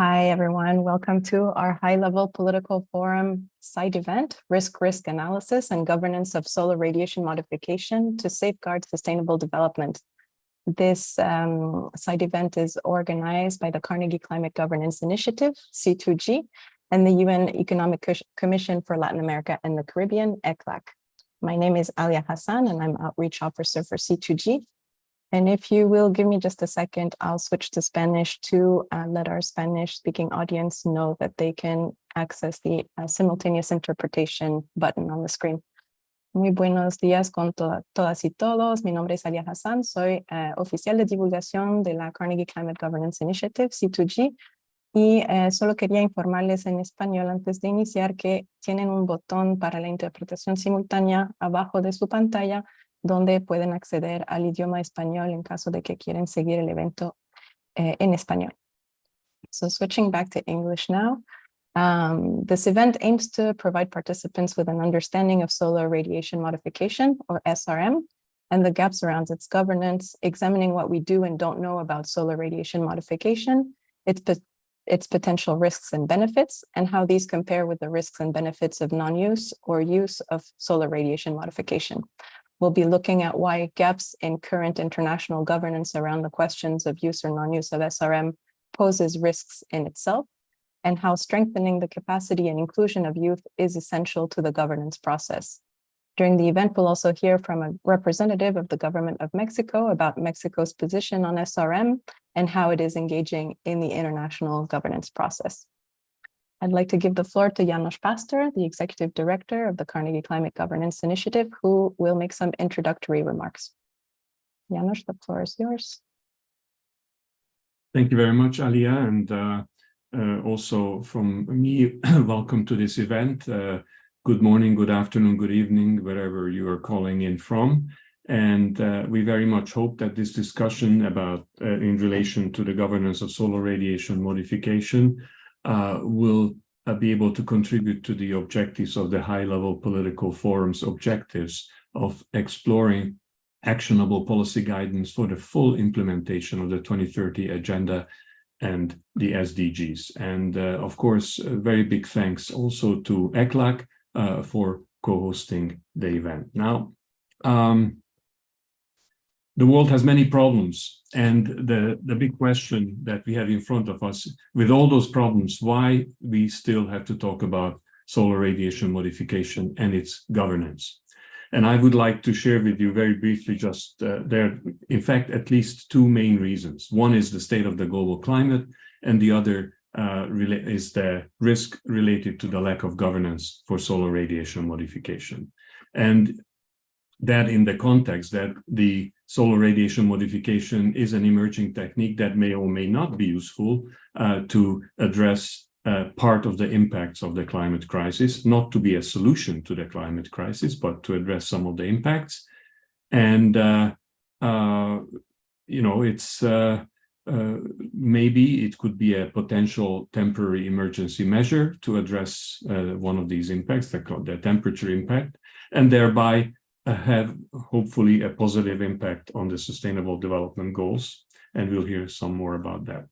Hi, everyone. Welcome to our high-level political forum side event, Risk Analysis and Governance of Solar Radiation Modification to Safeguard Sustainable Development. This side event is organized by the Carnegie Climate Governance Initiative, C2G, and the UN Economic Commission for Latin America and the Caribbean, ECLAC. My name is Alia Hassan, and I'm Outreach Officer for C2G. And if you will give me just a second, I'll switch to Spanish to let our Spanish-speaking audience know that they can access the simultaneous interpretation button on the screen. Muy buenos días con todas y todos. Mi nombre es Alia Hassan. Soy oficial de divulgación de la Carnegie Climate Governance Initiative, C2G. Y solo quería informarles en español antes de iniciar que tienen un botón para la interpretación simultánea abajo de su pantalla donde pueden acceder al idioma español en caso de que quieren seguir el evento en español. So switching back to English now, this event aims to provide participants with an understanding of solar radiation modification, or SRM, and the gaps around its governance, examining what we do and don't know about solar radiation modification, its potential risks and benefits, and how these compare with the risks and benefits of non-use or use of solar radiation modification. We'll be looking at why gaps in current international governance around the questions of use or non-use of SRM poses risks in itself, and how strengthening the capacity and inclusion of youth is essential to the governance process. During the event, we'll also hear from a representative of the government of Mexico about Mexico's position on SRM and how it is engaging in the international governance process. I'd like to give the floor to János Pásztor, the Executive Director of the Carnegie Climate Governance Initiative, who will make some introductory remarks. János, the floor is yours. Thank you very much, Alia, and also from me, welcome to this event. Good morning, good afternoon, good evening, wherever you are calling in from. And we very much hope that this discussion about in relation to the governance of solar radiation modification will be able to contribute to the objectives of the high-level political forum's objectives of exploring actionable policy guidance for the full implementation of the 2030 Agenda and the SDGs. And of course, a very big thanks also to ECLAC for co-hosting the event. Now, the world has many problems, and the big question that we have in front of us, with all those problems, why we still have to talk about solar radiation modification and its governance. And I would like to share with you very briefly just there are, in fact, at least two main reasons. One is the state of the global climate, and the other is the risk related to the lack of governance for solar radiation modification. And that in the context that the solar radiation modification is an emerging technique that may or may not be useful to address part of the impacts of the climate crisis, not to be a solution to the climate crisis, but to address some of the impacts. And, you know, it's maybe it could be a potential temporary emergency measure to address one of these impacts, the temperature impact, and thereby have hopefully a positive impact on the Sustainable Development Goals, and we'll hear some more about that.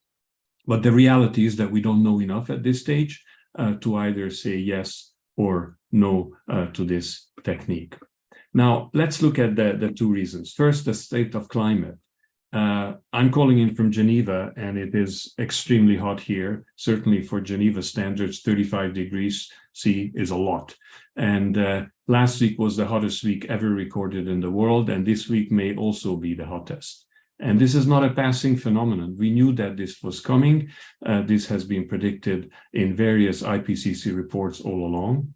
But the reality is that we don't know enough at this stage to either say yes or no to this technique. Now, let's look at the two reasons. First, the state of climate. I'm calling in from Geneva, and it is extremely hot here. Certainly for Geneva standards, 35 degrees C is a lot. And last week was the hottest week ever recorded in the world, and this week may also be the hottest. And this is not a passing phenomenon. We knew that this was coming. This has been predicted in various IPCC reports all along.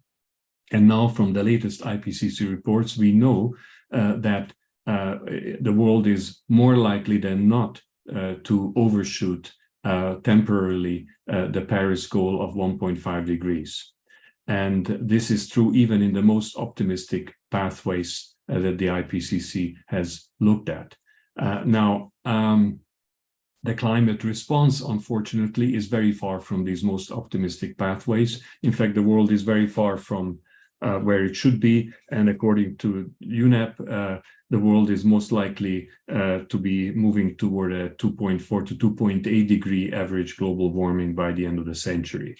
And now from the latest IPCC reports, we know that the world is more likely than not to overshoot temporarily the Paris goal of 1.5 degrees. And this is true even in the most optimistic pathways that the IPCC has looked at. Now, the climate response, unfortunately, is very far from these most optimistic pathways. In fact, the world is very far from where it should be. And according to UNEP, the world is most likely to be moving toward a 2.4 to 2.8 degree average global warming by the end of the century.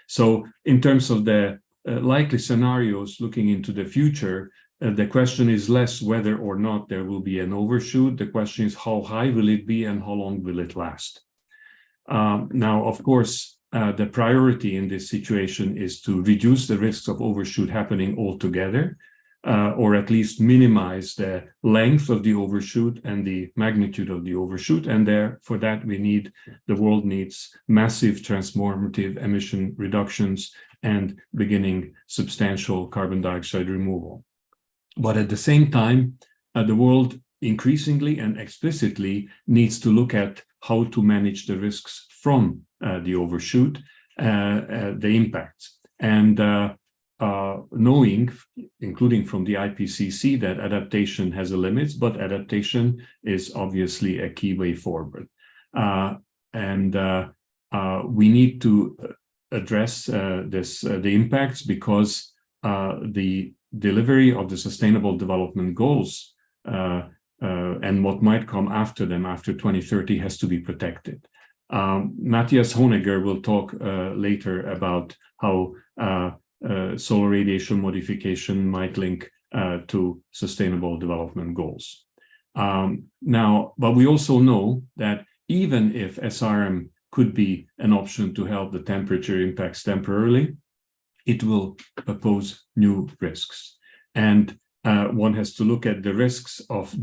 So in terms of the likely scenarios looking into the future, the question is less whether or not there will be an overshoot. The question is how high will it be and how long will it last? Now, of course, the priority in this situation is to reduce the risks of overshoot happening altogether, or at least minimize the length of the overshoot and the magnitude of the overshoot. And for that, the world needs massive transformative emission reductions and beginning substantial carbon dioxide removal. But at the same time, the world increasingly and explicitly needs to look at how to manage the risks from the overshoot, the impacts. And knowing, including from the IPCC, that adaptation has a limit, but adaptation is obviously a key way forward. We need to address the impacts because the delivery of the Sustainable Development Goals and what might come after them after 2030 has to be protected. Matthias Honegger will talk later about how solar radiation modification might link to Sustainable Development Goals. But we also know that even if SRM could be an option to help the temperature impacts temporarily, it will pose new risks. And one has to look at the risks of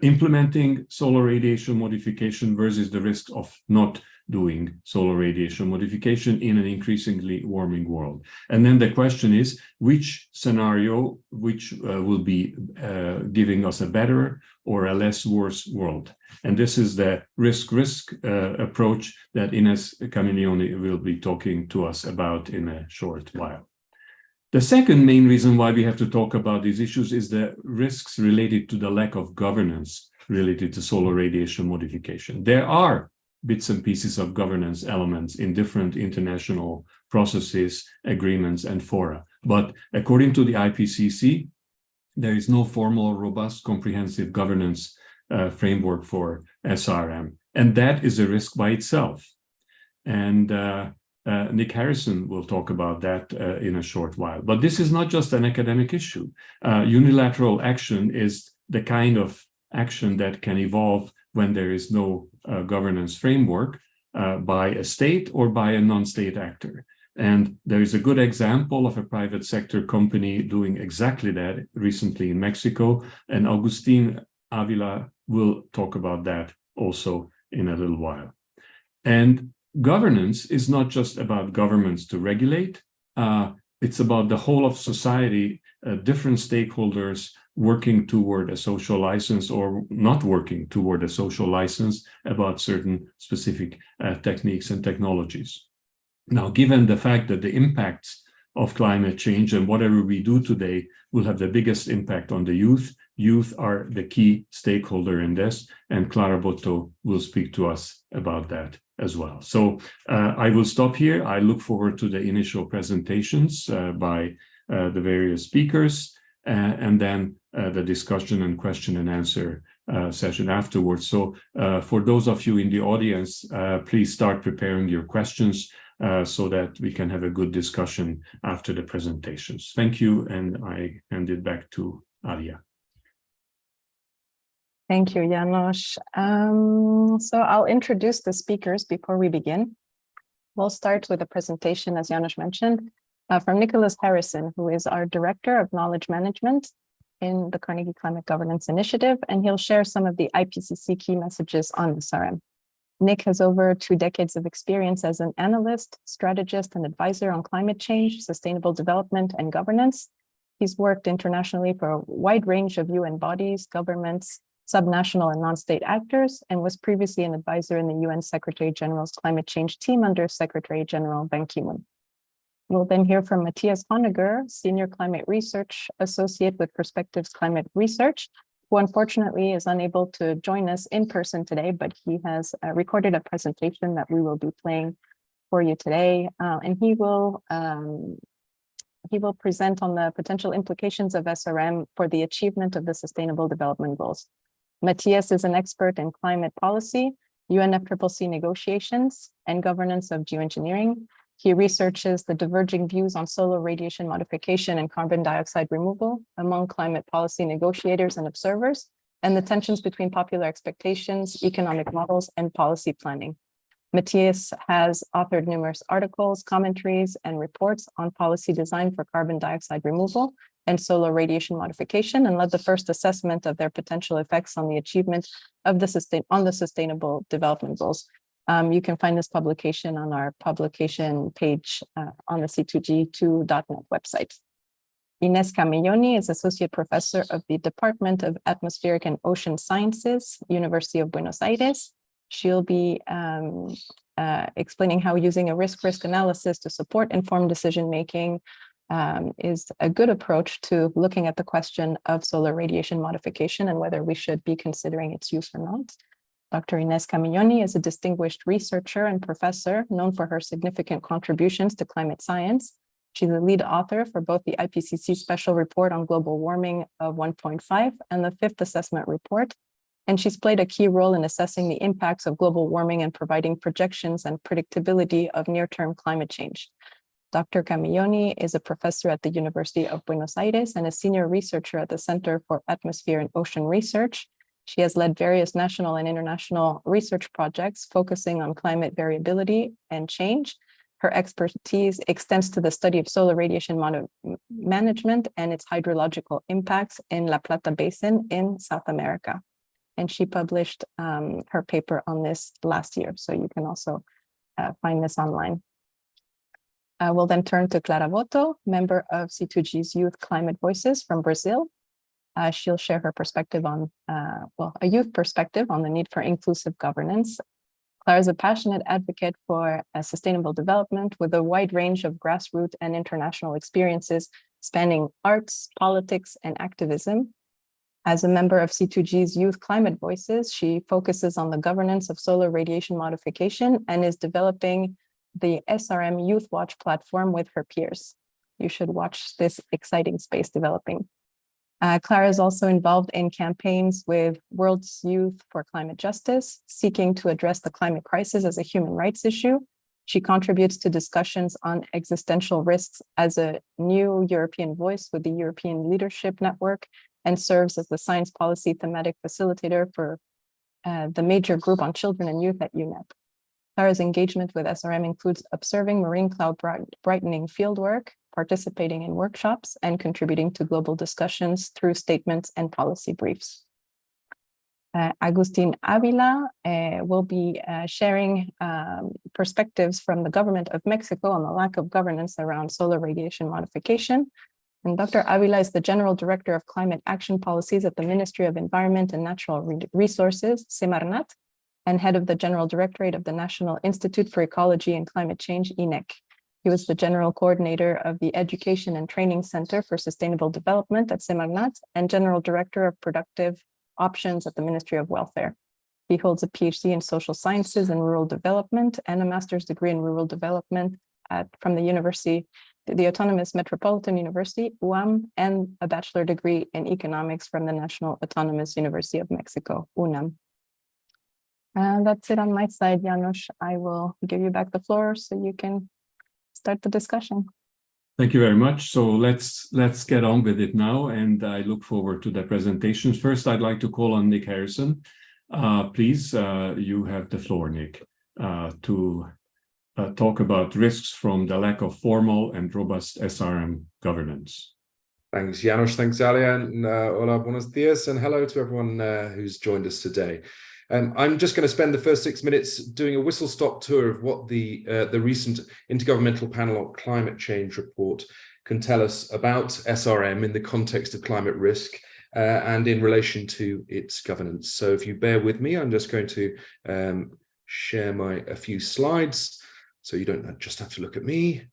implementing solar radiation modification versus the risk of not doing solar radiation modification in an increasingly warming world. And then the question is, which scenario will be giving us a better or a less worse world? And this is the risk-risk approach that Ines Camiglione will be talking to us about in a short while. The second main reason why we have to talk about these issues is the risks related to the lack of governance related to solar radiation modification. There are bits and pieces of governance elements in different international processes, agreements, and fora. But according to the IPCC, there is no formal, robust, comprehensive governance framework for SRM. And that is a risk by itself. And Nick Harrison will talk about that in a short while. But this is not just an academic issue. Unilateral action is the kind of action that can evolve when there is no governance framework by a state or by a non-state actor. And there is a good example of a private sector company doing exactly that recently in Mexico. And Agustin Avila will talk about that also in a little while. And governance is not just about governments to regulate. It's about the whole of society, different stakeholders working toward a social license or not working toward a social license about certain specific techniques and technologies. Now, given the fact that the impacts of climate change and whatever we do today will have the biggest impact on the youth are the key stakeholder in this, and Clara Botto will speak to us about that as well. So I will stop here. I look forward to the initial presentations by the various speakers and then the discussion and question and answer session afterwards. So for those of you in the audience, please start preparing your questions so that we can have a good discussion after the presentations. Thank you, and I hand it back to Alia. Thank you, János. So I'll introduce the speakers before we begin. We'll start with a presentation, as János mentioned, from Nicholas Harrison, who is our Director of Knowledge Management in the Carnegie Climate Governance Initiative, and he'll share some of the IPCC key messages on SRM. Nick has over 2 decades of experience as an analyst, strategist, and advisor on climate change, sustainable development, and governance. He's worked internationally for a wide range of UN bodies, governments, subnational and non-state actors, and was previously an advisor in the UN Secretary General's climate change team under Secretary General Ban Ki-moon. We'll then hear from Matthias Honegger, Senior Climate Research Associate with Perspectives Climate Research, who unfortunately is unable to join us in person today, but he has recorded a presentation that we will be playing for you today. And he will he will present on the potential implications of SRM for the achievement of the Sustainable Development Goals. Matthias is an expert in climate policy, UNFCCC negotiations, and governance of geoengineering. He researches the diverging views on solar radiation modification and carbon dioxide removal among climate policy negotiators and observers, and the tensions between popular expectations, economic models, and policy planning. Matthias has authored numerous articles, commentaries, and reports on policy design for carbon dioxide removal and solar radiation modification, and led the first assessment of their potential effects on the achievement of the Sustainable Development Goals. You can find this publication on our publication page on the C2G2.net website. Ines Camilloni is Associate Professor of the Department of Atmospheric and Ocean Sciences, University of Buenos Aires. She'll be explaining how using a risk analysis to support informed decision-making is a good approach to looking at the question of solar radiation modification and whether we should be considering its use or not. Dr. Ines Camilloni is a distinguished researcher and professor known for her significant contributions to climate science. She's the lead author for both the IPCC Special Report on Global Warming of 1.5 and the Fifth Assessment Report. And she's played a key role in assessing the impacts of global warming and providing projections and predictability of near-term climate change. Dr. Camilloni is a professor at the University of Buenos Aires and a senior researcher at the Center for Atmosphere and Ocean Research. She has led various national and international research projects focusing on climate variability and change. Her expertise extends to the study of solar radiation management and its hydrological impacts in La Plata Basin in South America. And she published her paper on this last year, so you can also find this online. We'll then turn to Clara Boto, member of C2G's Youth Climate Voices from Brazil. She'll share her perspective on, a youth perspective on the need for inclusive governance. Clara is a passionate advocate for sustainable development with a wide range of grassroots and international experiences spanning arts, politics, and activism. As a member of C2G's Youth Climate Voices, she focuses on the governance of solar radiation modification and is developing the SRM Youth Watch platform with her peers. You should watch this exciting space developing. Clara is also involved in campaigns with World's Youth for Climate Justice, seeking to address the climate crisis as a human rights issue. She contributes to discussions on existential risks as a new European voice with the European Leadership Network and serves as the science policy thematic facilitator for the major group on children and youth at UNEP. Clara's engagement with SRM includes observing marine cloud brightening fieldwork, participating in workshops, and contributing to global discussions through statements and policy briefs. Agustin Avila will be sharing perspectives from the government of Mexico on the lack of governance around solar radiation modification. And Dr. Avila is the General Director of Climate Action Policies at the Ministry of Environment and Natural Resources, Semarnat, and head of the General Directorate of the National Institute for Ecology and Climate Change, INEC. He was the General Coordinator of the Education and Training Center for Sustainable Development at Semarnat and General Director of Productive Options at the Ministry of Welfare. He holds a PhD in Social Sciences and Rural Development and a Master's degree in Rural Development from the Autonomous Metropolitan University, UAM, and a bachelor degree in economics from the National Autonomous University of Mexico, UNAM. And that's it on my side, Janusz. I will give you back the floor so you can start the discussion. Thank you very much. So let's get on with it now, and I look forward to the presentations. First, I'd like to call on Nick Harrison. Please, you have the floor, Nick, to talk about risks from the lack of formal and robust SRM governance. Thanks, Janusz. Thanks, Alia. And hola, buenos dias, and hello to everyone who's joined us today. I'm just going to spend the first 6 minutes doing a whistle-stop tour of what the recent Intergovernmental Panel on Climate Change report can tell us about SRM in the context of climate risk and in relation to its governance. So if you bear with me, I'm just going to share a few slides. So you don't just have to look at me.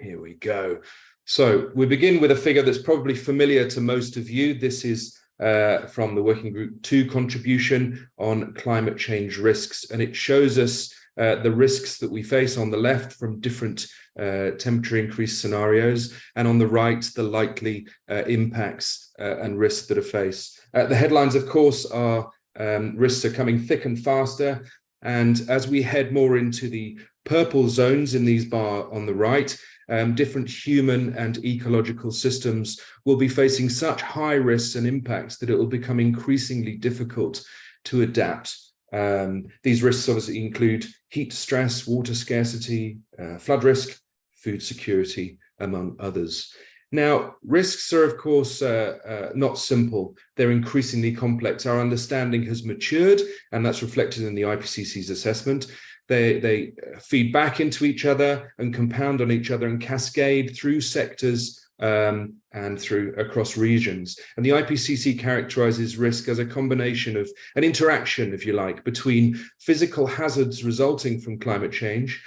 Here we go. So we begin with a figure that's probably familiar to most of you. This is from the Working Group 2 contribution on climate change risks, and it shows us the risks that we face on the left from different temperature increase scenarios, and on the right, the likely impacts and risks that are faced. The headlines, of course, are risks are coming thick and faster. And as we head more into the purple zones in these bars on the right, different human and ecological systems will be facing such high risks and impacts that it will become increasingly difficult to adapt. These risks obviously include heat stress, water scarcity, flood risk, food security, among others. Now, risks are, of course, not simple. They're increasingly complex. Our understanding has matured, and that's reflected in the IPCC's assessment. They feed back into each other and compound on each other and cascade through sectors and through across regions. And the IPCC characterizes risk as a combination of an interaction, if you like, between physical hazards resulting from climate change,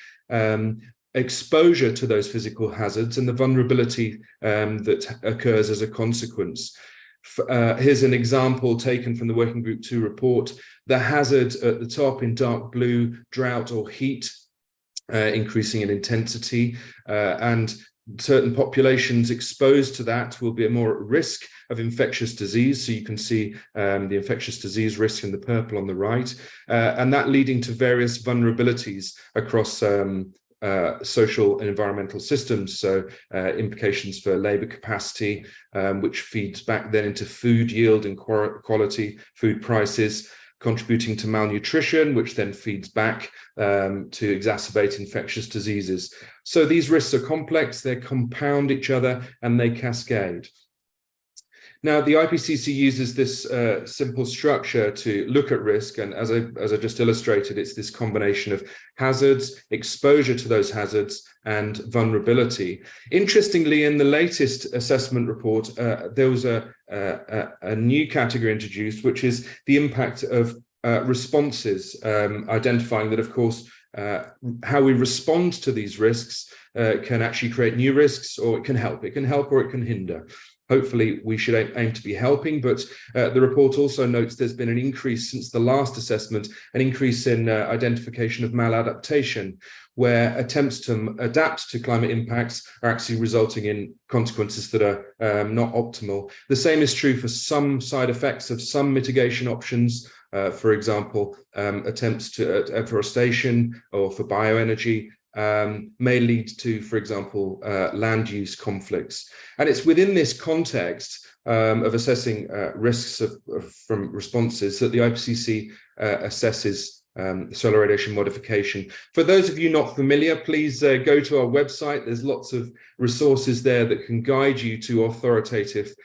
exposure to those physical hazards, and the vulnerability that occurs as a consequence. Here's an example taken from the Working Group 2 report. The hazard at the top in dark blue, drought or heat, increasing in intensity, and certain populations exposed to that will be more at risk of infectious disease. So you can see the infectious disease risk in the purple on the right, and that leading to various vulnerabilities across social and environmental systems. So implications for labor capacity, which feeds back then into food yield and quality, food prices, contributing to malnutrition, which then feeds back to exacerbate infectious diseases. So these risks are complex, they compound each other, and they cascade. Now, the IPCC uses this simple structure to look at risk, and as I just illustrated, it's this combination of hazards, exposure to those hazards, and vulnerability. Interestingly, in the latest assessment report, there was a new category introduced, which is the impact of responses, identifying that, of course, how we respond to these risks can actually create new risks, or it can help. It can help or it can hinder. Hopefully, we should aim to be helping, but the report also notes there's been an increase since the last assessment, an increase in identification of maladaptation, where attempts to adapt to climate impacts are actually resulting in consequences that are not optimal. The same is true for some side effects of some mitigation options. For example, attempts to afforestation or for bioenergy may lead to, for example, land use conflicts. And it's within this context of assessing risks from responses that the IPCC assesses solar radiation modification. For those of you not familiar, please go to our website. There's lots of resources there that can guide you to authoritative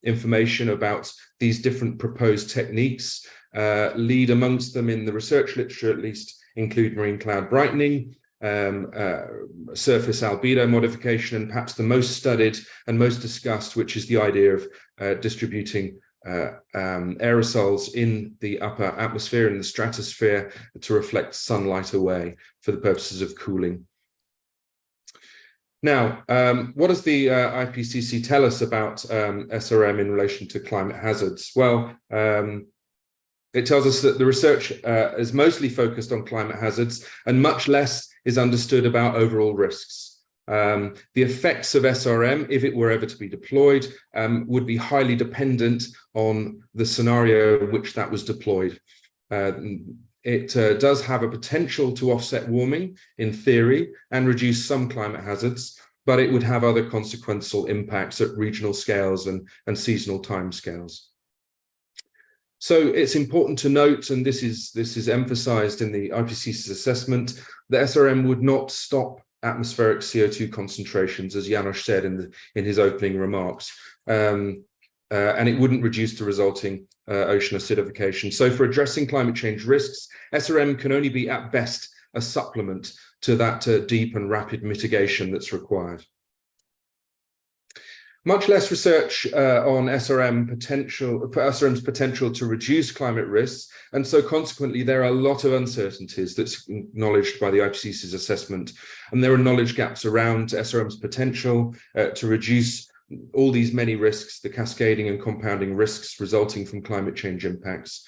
information about these different proposed techniques. Lead amongst them in the research literature, at least, include marine cloud brightening, surface albedo modification, and perhaps the most studied and most discussed, which is the idea of distributing aerosols in the upper atmosphere, in the stratosphere, to reflect sunlight away for the purposes of cooling. Now, what does the IPCC tell us about SRM in relation to climate hazards? Well, it tells us that the research is mostly focused on climate hazards, and much less is understood about overall risks. The effects of SRM, if it were ever to be deployed, would be highly dependent on the scenario in which that was deployed. It does have a potential to offset warming, in theory, and reduce some climate hazards, but it would have other consequential impacts at regional scales and seasonal timescales. So it's important to note, and this is emphasized in the IPCC's assessment, that SRM would not stop atmospheric CO2 concentrations, as Janos said in his opening remarks, and it wouldn't reduce the resulting ocean acidification. So for addressing climate change risks, SRM can only be at best a supplement to that deep and rapid mitigation that's required. Much less research on SRM's potential to reduce climate risks, and so consequently there are a lot of uncertainties that's acknowledged by the IPCC's assessment, and there are knowledge gaps around SRM's potential to reduce all these many risks, the cascading and compounding risks resulting from climate change impacts.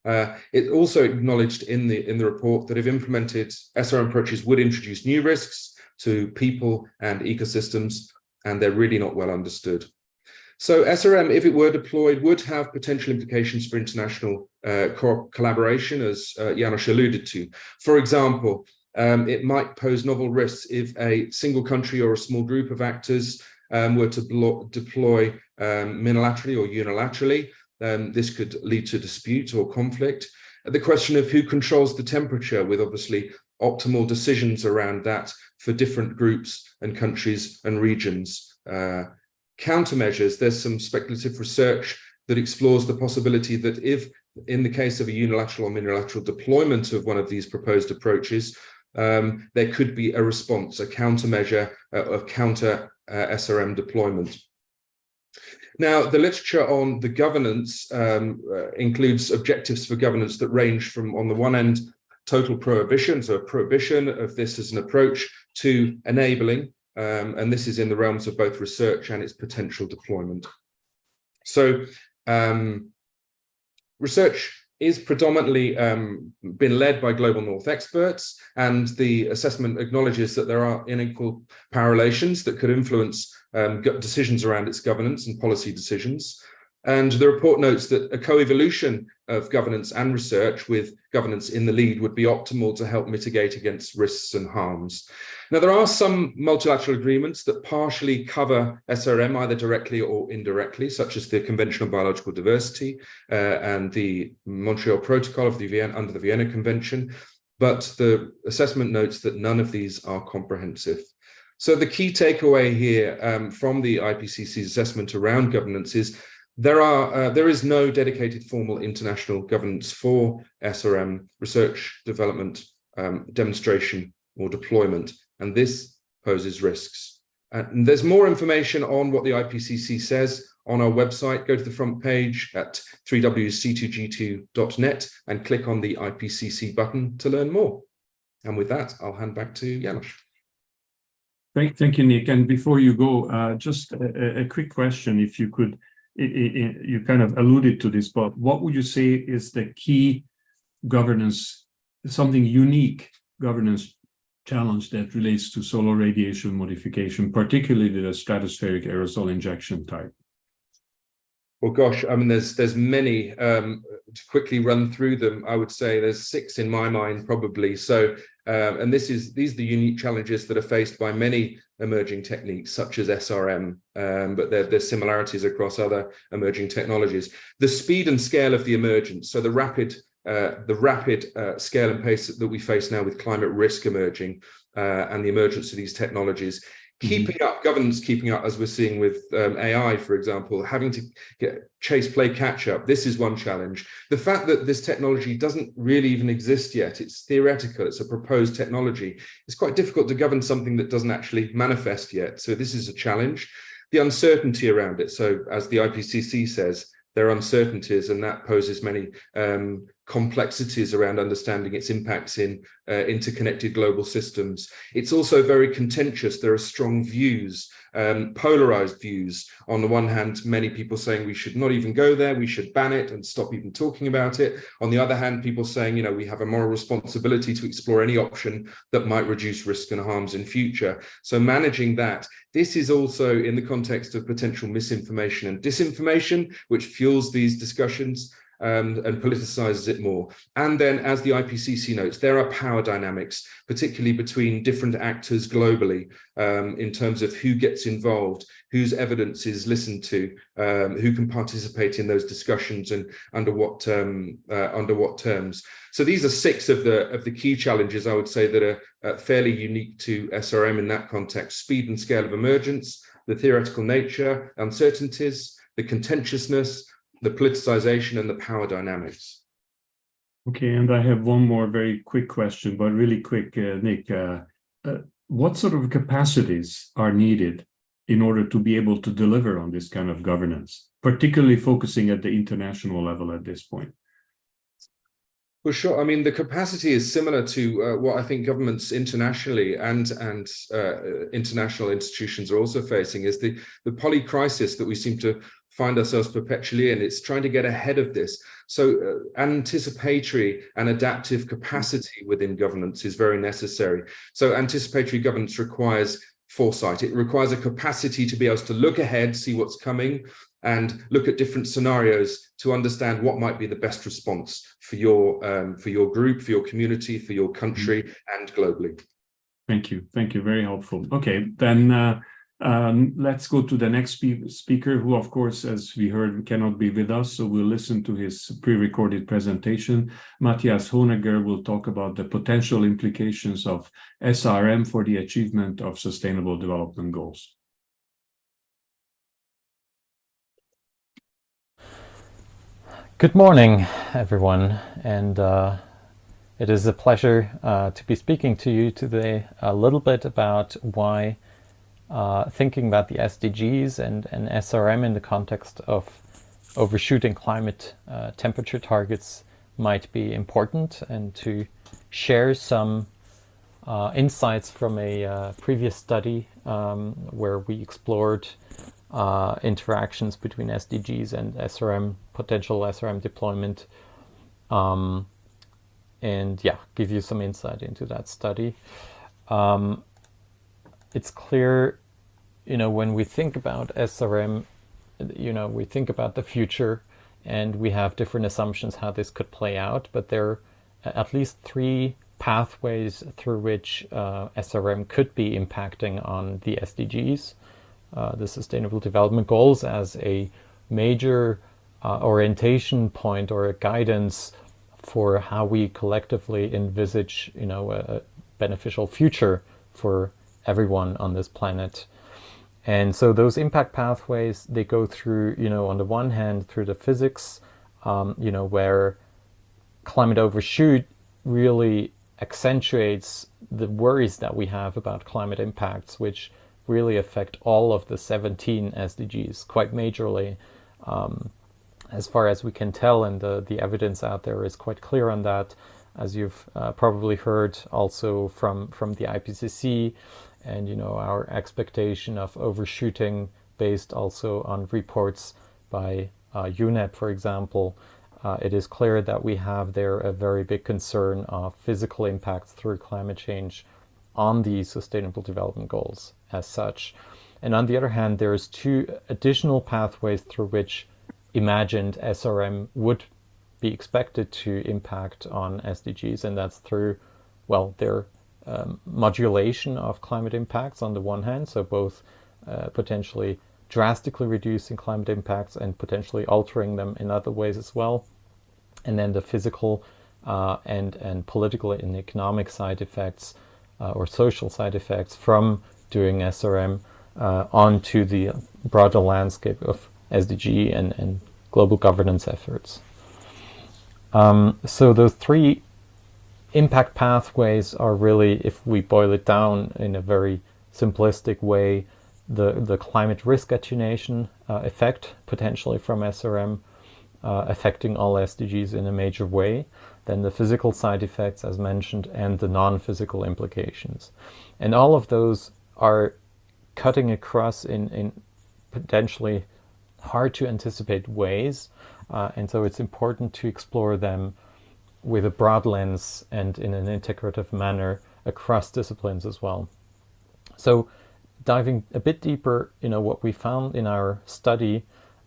It also acknowledged in the report that if implemented, SRM approaches would introduce new risks to people and ecosystems, and they're really not well understood. So SRM, if it were deployed, would have potential implications for international collaboration, as János alluded to. For example, it might pose novel risks if a single country or a small group of actors were to deploy unilaterally or unilaterally. This could lead to dispute or conflict. The question of who controls the temperature, with obviously optimal decisions around that for different groups and countries and regions. Countermeasures, there's some speculative research that explores the possibility that if, in the case of a unilateral or unilateral deployment of one of these proposed approaches, there could be a response, a countermeasure of counter SRM deployment. Now, the literature on the governance includes objectives for governance that range from, on the one end, total prohibition, so a prohibition of this as an approach, to enabling, and this is in the realms of both research and its potential deployment. So research is predominantly been led by Global North experts, and the assessment acknowledges that there are unequal power relations that could influence decisions around its governance and policy decisions. And the report notes that a co-evolution of governance and research, with governance in the lead, would be optimal to help mitigate against risks and harms. Now, there are some multilateral agreements that partially cover SRM, either directly or indirectly, such as the Convention on Biological Diversity and the Montreal Protocol of under the Vienna Convention. But the assessment notes that none of these are comprehensive. So the key takeaway here from the IPCC's assessment around governance is there is no dedicated formal international governance for SRM research, development, demonstration, or deployment, and this poses risks. And there's more information on what the IPCC says on our website. Go to the front page at www.c2g2.net and click on the IPCC button to learn more. And with that, I'll hand back to János. Thank you, Nick. And before you go, just a quick question, if you could. You kind of alluded to this, but what would you say is the key governance, something unique governance challenge that relates to solar radiation modification, particularly the stratospheric aerosol injection type? Well, gosh, I mean, there's many. To quickly run through them, I would say there's 6 in my mind, probably. So, and these are the unique challenges that are faced by many emerging techniques, such as SRM, but there's similarities across other emerging technologies. The speed and scale of the emergence, so the rapid scale and pace that we face now with climate risk emerging and the emergence of these technologies. Keeping up, governance keeping up, as we're seeing with AI, for example, having to chase, play, catch up. This is one challenge. The fact that this technology doesn't really even exist yet, it's theoretical, it's a proposed technology. It's quite difficult to govern something that doesn't actually manifest yet. So this is a challenge. The uncertainty around it. So as the IPCC says, there are uncertainties, and that poses many complexities around understanding its impacts in interconnected global systems. It's also very contentious. There are strong views, polarized views. On the one hand, many people saying we should not even go there, we should ban it and stop even talking about it. On the other hand, people saying, you know, we have a moral responsibility to explore any option that might reduce risk and harms in future. So managing that. This is also in the context of potential misinformation and disinformation, which fuels these discussions and politicizes it more. And then, as the IPCC notes, there are power dynamics, particularly between different actors globally, in terms of who gets involved, whose evidence is listened to, who can participate in those discussions, and under what terms. So these are 6 of the key challenges, I would say, that are fairly unique to SRM in that context: speed and scale of emergence, the theoretical nature, uncertainties, the contentiousness, the politicization, and the power dynamics. Okay, and I have one more very quick question, but really quick, Nick. What sort of capacities are needed in order to be able to deliver on this kind of governance, particularly focusing at the international level at this point? Well, sure. I mean, the capacity is similar to what I think governments internationally and international institutions are also facing, is the poly crisis that we seem to find ourselves perpetually in. It's trying to get ahead of this. So anticipatory and adaptive capacity within governance is very necessary. So anticipatory governance requires foresight. It requires a capacity to be able to look ahead, see what's coming, and look at different scenarios to understand what might be the best response for your group, for your community, for your country, and globally. Thank you. Thank you. Very helpful. Okay, then let's go to the next speaker, who, of course, as we heard, cannot be with us. So we'll listen to his pre-recorded presentation. Matthias Honegger will talk about the potential implications of SRM for the achievement of Sustainable Development Goals. Good morning, everyone, and it is a pleasure to be speaking to you today a little bit about why thinking about the SDGs and SRM in the context of overshooting climate temperature targets might be important, and to share some insights from a previous study where we explored interactions between SDGs and SRM, potential SRM deployment, and yeah, give you some insight into that study. It's clear, when we think about SRM, we think about the future, and we have different assumptions how this could play out, but there are at least 3 pathways through which SRM could be impacting on the SDGs, the Sustainable Development Goals, as a major orientation point or a guidance for how we collectively envisage, a beneficial future for everyone on this planet. And so those impact pathways, they go through, on the one hand, through the physics, where climate overshoot really accentuates the worries that we have about climate impacts, which really affect all of the 17 SDGs quite majorly, as far as we can tell, and the evidence out there is quite clear on that, as you've probably heard also from the IPCC, and our expectation of overshooting based also on reports by UNEP, for example. It is clear that we have there a very big concern of physical impacts through climate change on the Sustainable Development Goals as such. And on the other hand, there's 2 additional pathways through which imagined SRM would be expected to impact on SDGs, and that's through, their modulation of climate impacts on the one hand, so both potentially drastically reducing climate impacts and potentially altering them in other ways as well, and then the physical and political and economic side effects or social side effects from doing SRM onto the broader landscape of SDG and global governance efforts. So those 3 impact pathways are really, if we boil it down in a very simplistic way, the climate risk attenuation effect potentially from SRM affecting all SDGs in a major way, then the physical side effects as mentioned, and the non-physical implications. And all of those are cutting across in potentially hard to anticipate ways, and so it's important to explore them with a broad lens and in an integrative manner across disciplines as well. So diving a bit deeper, what we found in our study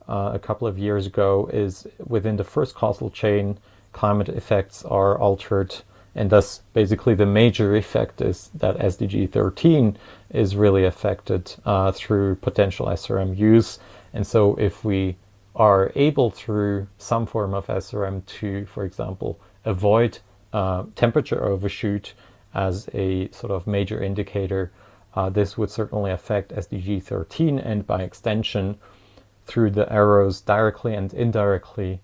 a couple of years ago is within the first causal chain, climate effects are altered, and thus basically the major effect is that SDG 13 is really affected through potential SRM use. And so if we are able through some form of SRM to, for example, avoid temperature overshoot as a sort of major indicator, this would certainly affect SDG 13, and by extension through the arrows directly and indirectly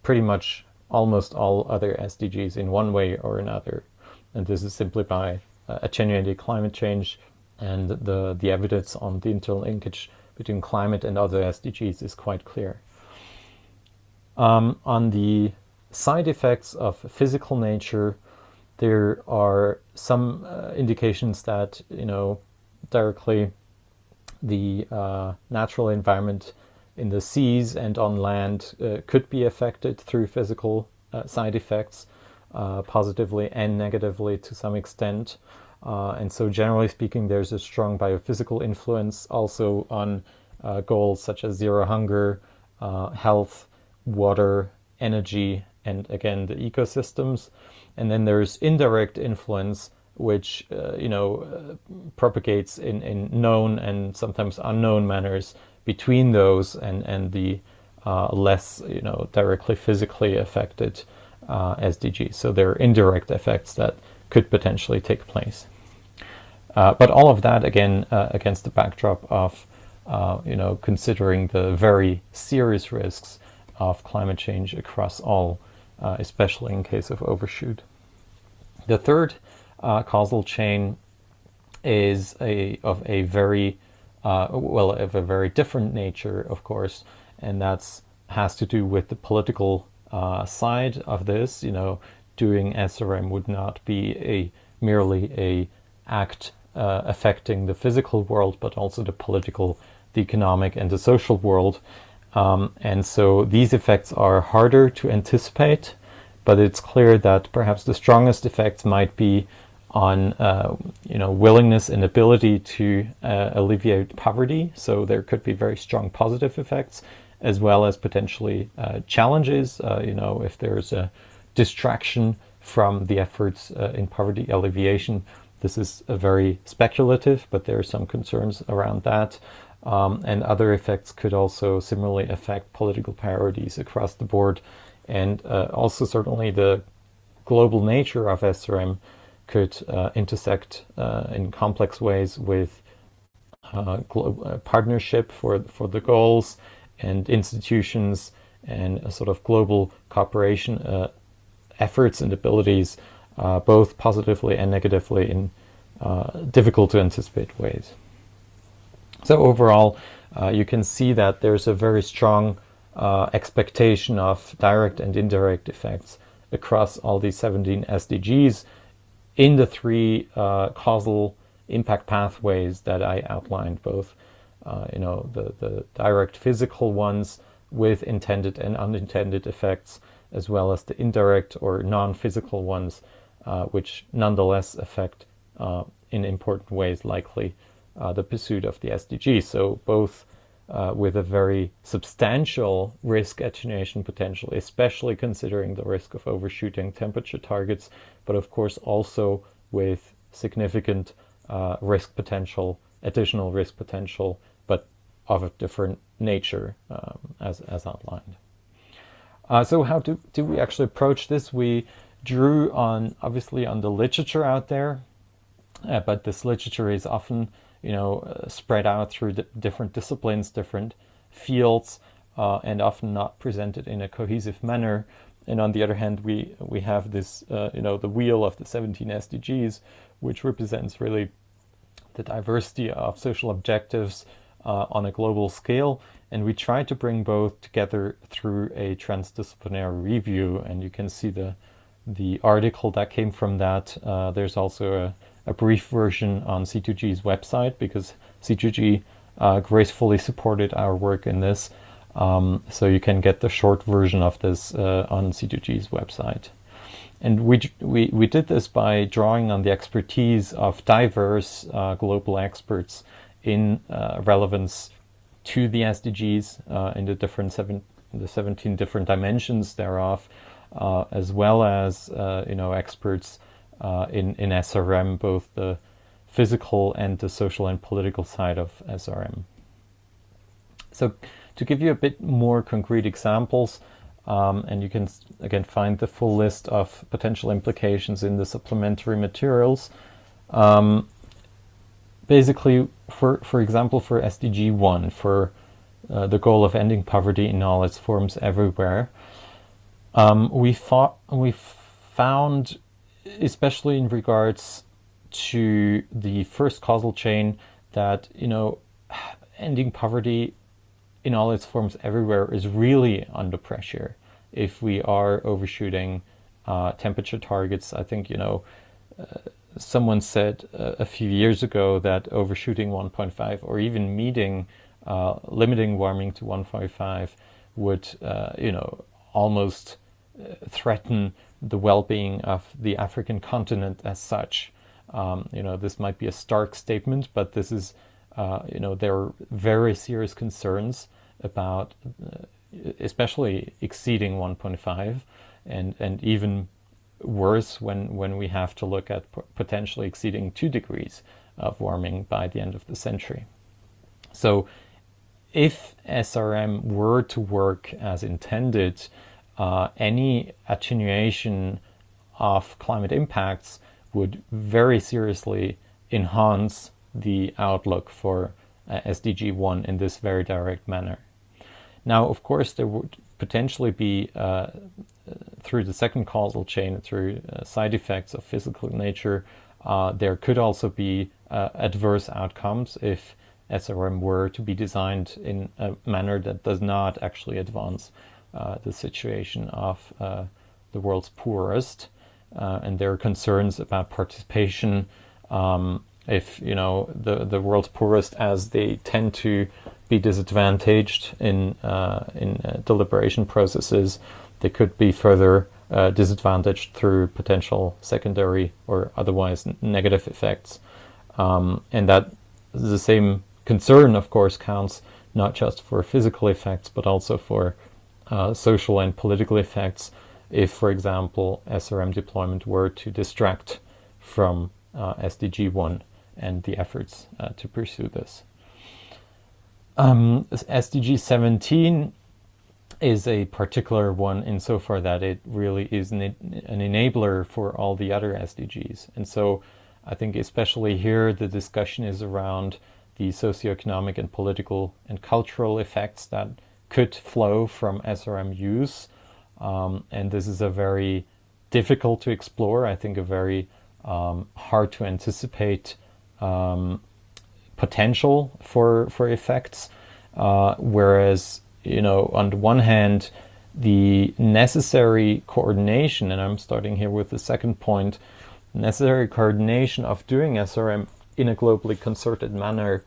pretty much almost all other SDGs in one way or another. And this is simply by attenuating climate change, and the evidence on the internal linkage between climate and other SDGs is quite clear. On the side effects of physical nature, there are some indications that, directly the natural environment in the seas and on land could be affected through physical side effects, positively and negatively to some extent. And so generally speaking, there's a strong biophysical influence also on goals such as zero hunger, health, water, energy, and again, the ecosystems. And then there's indirect influence, which propagates in known and sometimes unknown manners between those and the less directly physically affected SDGs. So there are indirect effects that could potentially take place. But all of that, again, against the backdrop of considering the very serious risks of climate change across all, especially in case of overshoot. The third causal chain is of a very different nature, of course, and that's has to do with the political side of this. Doing SRM would not be merely a act affecting the physical world, but also the political, the economic, and the social world. And so these effects are harder to anticipate, but it's clear that perhaps the strongest effects might be on willingness and ability to alleviate poverty. So there could be very strong positive effects, as well as potentially challenges. If there's a distraction from the efforts in poverty alleviation. This is very speculative, but there are some concerns around that. And other effects could also similarly affect political priorities across the board. And also certainly the global nature of SRM could intersect in complex ways with partnership for the goals and institutions and a sort of global cooperation efforts and abilities, both positively and negatively in difficult to anticipate ways. So overall, you can see that there's a very strong expectation of direct and indirect effects across all these 17 SDGs in the three causal impact pathways that I outlined, both the direct physical ones with intended and unintended effects, as well as the indirect or non-physical ones, which nonetheless affect in important ways likely the pursuit of the SDGs. So both with a very substantial risk attenuation potential, especially considering the risk of overshooting temperature targets, but of course also with significant risk potential, additional risk potential, but of a different nature, as outlined. So how do we actually approach this? We drew obviously on the literature out there, but this literature is often spread out through different disciplines, different fields, and often not presented in a cohesive manner. And on the other hand, we have this, the wheel of the 17 SDGs, which represents really the diversity of social objectives on a global scale. And we try to bring both together through a transdisciplinary review. And you can see the article that came from that. There's also a brief version on C2G's website, because C2G gracefully supported our work in this. So you can get the short version of this on C2G's website. And we did this by drawing on the expertise of diverse global experts in relevance to the SDGs in the 17 different dimensions thereof, as well as experts in SRM, both the physical and the social and political side of SRM. So to give you a bit more concrete examples, and you can again find the full list of potential implications in the supplementary materials. Basically, for example, for SDG 1, for the goal of ending poverty in all its forms everywhere, we found, especially in regards to the first causal chain, that ending poverty in all its forms everywhere is really under pressure if we are overshooting temperature targets. I think someone said a few years ago that overshooting 1.5 or even meeting limiting warming to 1.5 would, almost threaten the well-being of the African continent as such. This might be a stark statement, but this is, there are very serious concerns about especially exceeding 1.5 and even worse when we have to look at potentially exceeding 2 degrees of warming by the end of the century. So if SRM were to work as intended, any attenuation of climate impacts would very seriously enhance the outlook for SDG 1 in this very direct manner. Now, of course, there would potentially be, through the second causal chain, through side effects of physical nature, there could also be adverse outcomes if SRM were to be designed in a manner that does not actually advance the situation of the world's poorest. And there are concerns about participation. If the world's poorest, as they tend to be disadvantaged in deliberation processes, they could be further disadvantaged through potential secondary or otherwise negative effects. And that the same concern, of course, counts not just for physical effects, but also for social and political effects if, for example, SRM deployment were to distract from SDG 1 and the efforts to pursue this. SDG 17 is a particular one insofar that it really is an enabler for all the other SDGs. And so I think especially here the discussion is around the socioeconomic and political and cultural effects that could flow from SRM use. And this is a very difficult to explore, I think a very hard to anticipate potential for effects. Whereas, on the one hand, the necessary coordination, and I'm starting here with the second point, necessary coordination of doing SRM in a globally concerted manner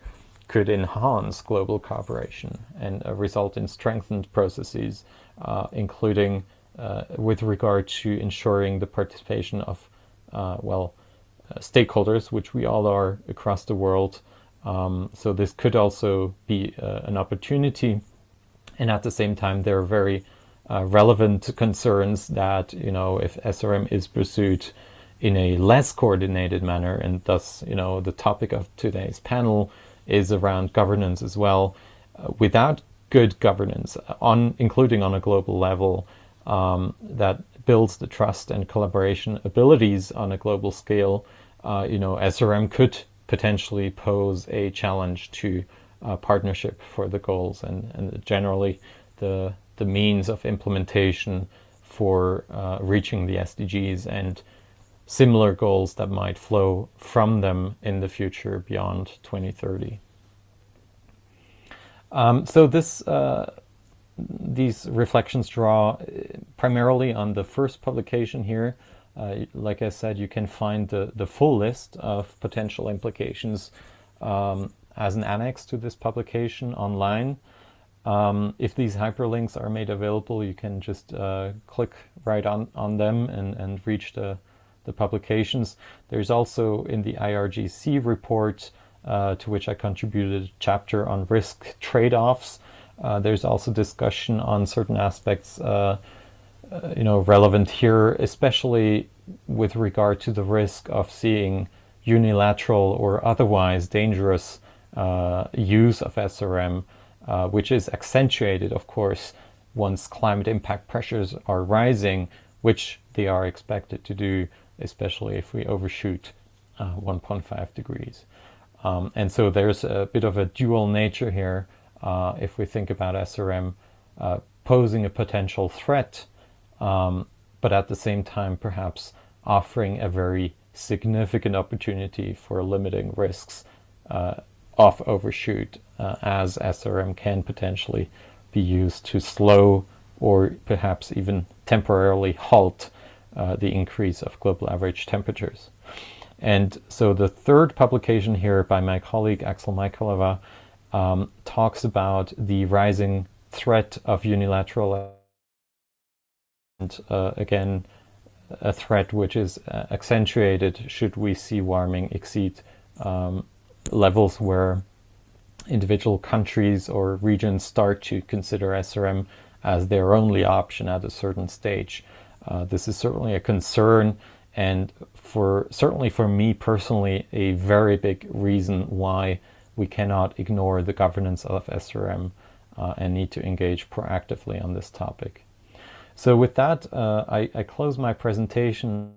could enhance global cooperation and result in strengthened processes, including with regard to ensuring the participation of, stakeholders, which we all are across the world. So this could also be an opportunity. And at the same time, there are very relevant concerns that, if SRM is pursued in a less coordinated manner, and thus, the topic of today's panel is around governance as well, without good governance, including on a global level, that builds the trust and collaboration abilities on a global scale, SRM could potentially pose a challenge to partnership for the goals and generally the means of implementation for reaching the SDGs and similar goals that might flow from them in the future beyond 2030. So these reflections draw primarily on the first publication here. Like I said, you can find the full list of potential implications as an annex to this publication online. If these hyperlinks are made available, you can just click right on them and reach the publications. There's also in the IRGC report, to which I contributed a chapter on risk trade-offs. There's also discussion on certain aspects relevant here, especially with regard to the risk of seeing unilateral or otherwise dangerous use of SRM, which is accentuated, of course, once climate impact pressures are rising, which they are expected to do, especially if we overshoot 1.5 degrees. And so there's a bit of a dual nature here if we think about SRM posing a potential threat, but at the same time perhaps offering a very significant opportunity for limiting risks of overshoot, as SRM can potentially be used to slow or perhaps even temporarily halt the increase of global average temperatures. And so the third publication here by my colleague Axel Michaelova talks about the rising threat of unilateral, and again, a threat which is accentuated should we see warming exceed levels where individual countries or regions start to consider SRM as their only option at a certain stage. This is certainly a concern, and certainly for me personally, a very big reason why we cannot ignore the governance of SRM and need to engage proactively on this topic. So with that, I close my presentation.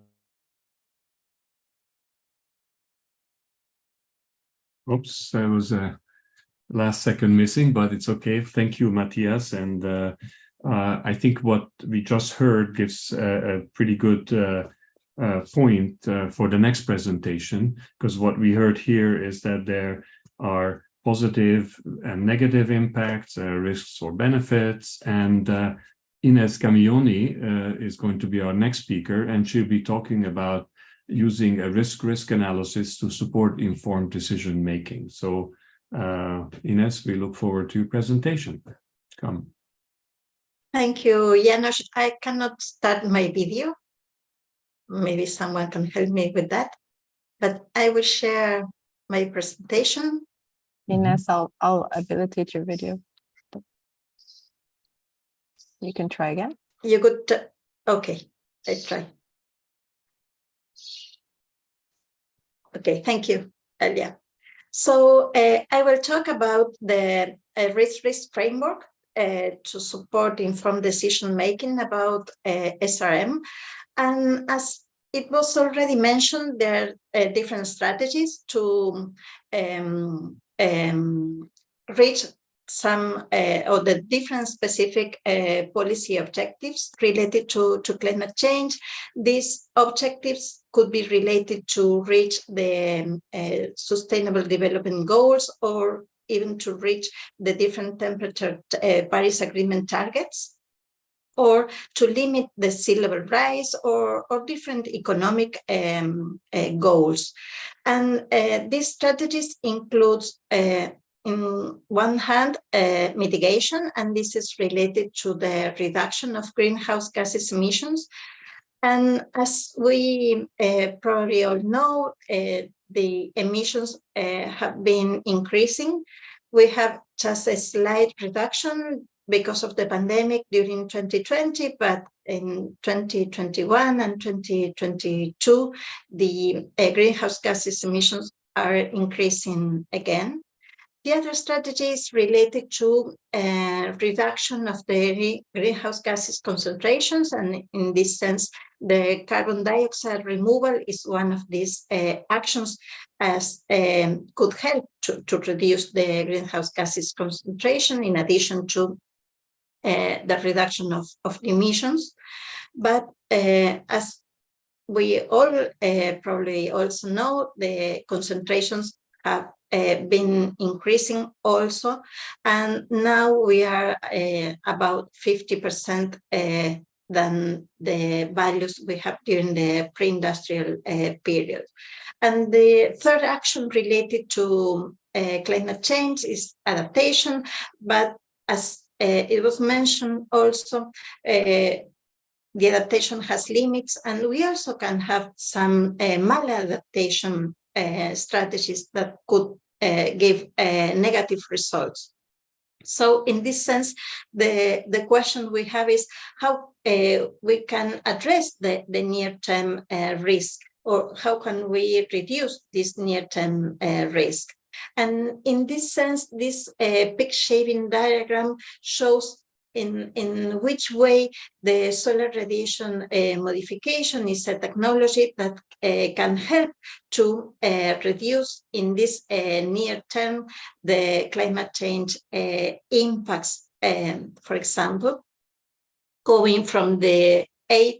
Oops, there was a last second missing, but it's okay. Thank you, Matthias. And I think what we just heard gives a pretty good point for the next presentation, because what we heard here is that there are positive and negative impacts, risks or benefits, and Ines Camioni is going to be our next speaker, and she'll be talking about using a risk analysis to support informed decision making. So Ines, we look forward to your presentation. Come. Thank you, Janos. I cannot start my video. Maybe someone can help me with that, but I will share my presentation. Ines, I'll habilitate your video. You can try again. You could, okay, I try. Okay, thank you, Elia. So I will talk about the risk framework to support informed decision making about SRM. And as it was already mentioned, there are different strategies to reach some or the different specific policy objectives related to climate change. These objectives could be related to reach the sustainable development goals, or even to reach the different temperature Paris Agreement targets, or to limit the sea level rise, or different economic goals. And these strategies include in one hand, mitigation, and this is related to the reduction of greenhouse gases emissions. And as we probably all know, the emissions have been increasing. We have just a slight reduction because of the pandemic during 2020, but in 2021 and 2022, the greenhouse gases emissions are increasing again. The other strategy is related to reduction of the greenhouse gases concentrations, and in this sense, the carbon dioxide removal is one of these actions as could help to reduce the greenhouse gases concentration in addition to the reduction of emissions. But as we all probably also know, the concentrations have been increasing also, and now we are about 50% than the values we have during the pre-industrial period. And the third action related to climate change is adaptation, but as it was mentioned also, the adaptation has limits, and we also can have some maladaptation strategies that could give negative results. So in this sense, the question we have is how we can address the near-term risk, or how can we reduce this near-term risk. And in this sense, this peak shaving diagram shows in which way the solar radiation modification is a technology that can help to reduce in this near term the climate change impacts. For example, going from the A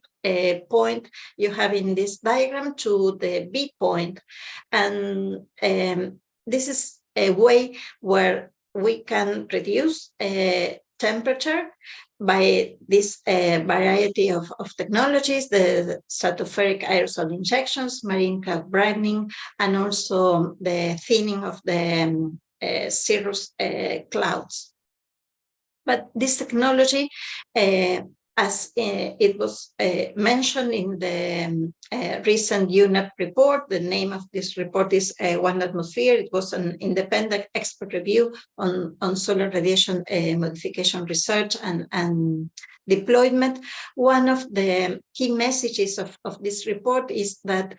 point you have in this diagram to the B point. And this is a way where we can reduce temperature by this variety of technologies, the stratospheric aerosol injections, marine cloud brightening, and also the thinning of the cirrus clouds. But this technology, as it was mentioned in the recent UNEP report, the name of this report is One Atmosphere. It was an independent expert review on solar radiation modification research and deployment. One of the key messages of this report is that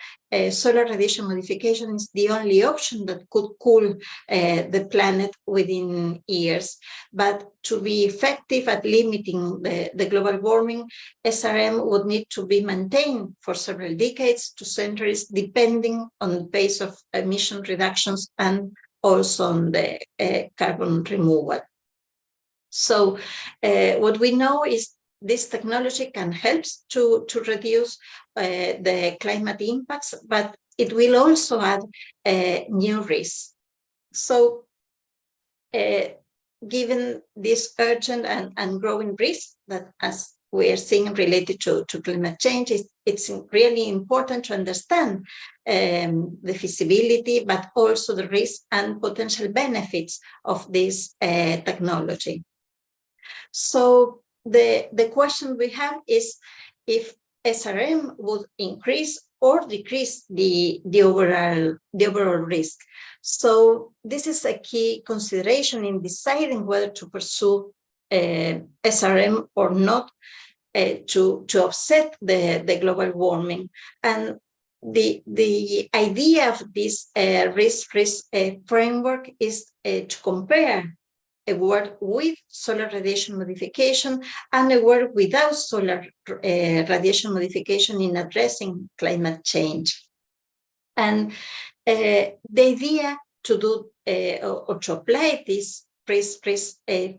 solar radiation modification is the only option that could cool the planet within years. But to be effective at limiting the global warming, SRM would need to be maintained for several decades to centuries, depending on the pace of emission reductions and also on the carbon removal. So what we know is this technology can help to reduce the climate impacts, but it will also add new risks. So given this urgent and growing risk that, as we are seeing related to climate change, it's really important to understand the feasibility, but also the risk and potential benefits of this technology. So the question we have is if SRM would increase or decrease the overall risk. So this is a key consideration in deciding whether to pursue SRM or not to offset the global warming. And the idea of this risk framework is to compare a world with solar radiation modification and a world without solar radiation modification in addressing climate change. And the idea to do or to apply this risk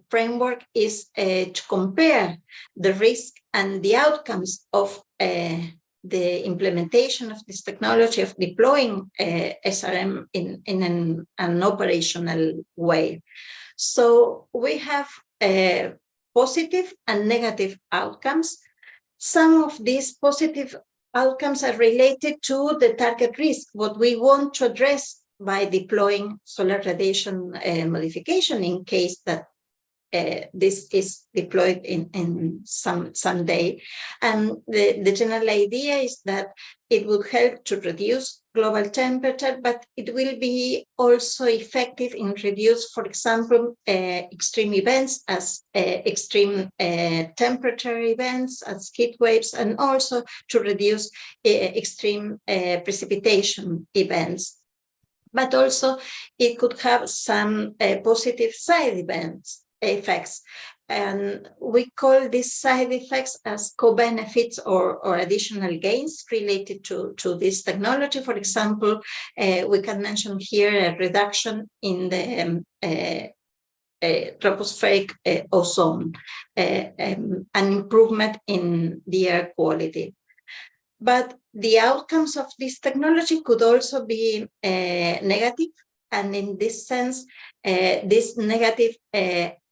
framework is to compare the risk and the outcomes of the implementation of this technology, of deploying SRM in an operational way. So we have positive and negative outcomes. Some of these positive outcomes are related to the target risk, what we want to address by deploying solar radiation modification in case that this is deployed in some day. And the general idea is that it would help to reduce global temperature, but it will be also effective in reduce, for example, extreme events as extreme temperature events, as heat waves, and also to reduce extreme precipitation events. But also it could have some positive side effects. And we call these side effects as co-benefits or additional gains related to this technology. For example, we can mention here a reduction in the tropospheric ozone, an improvement in the air quality. But the outcomes of this technology could also be negative. And in this sense, these negative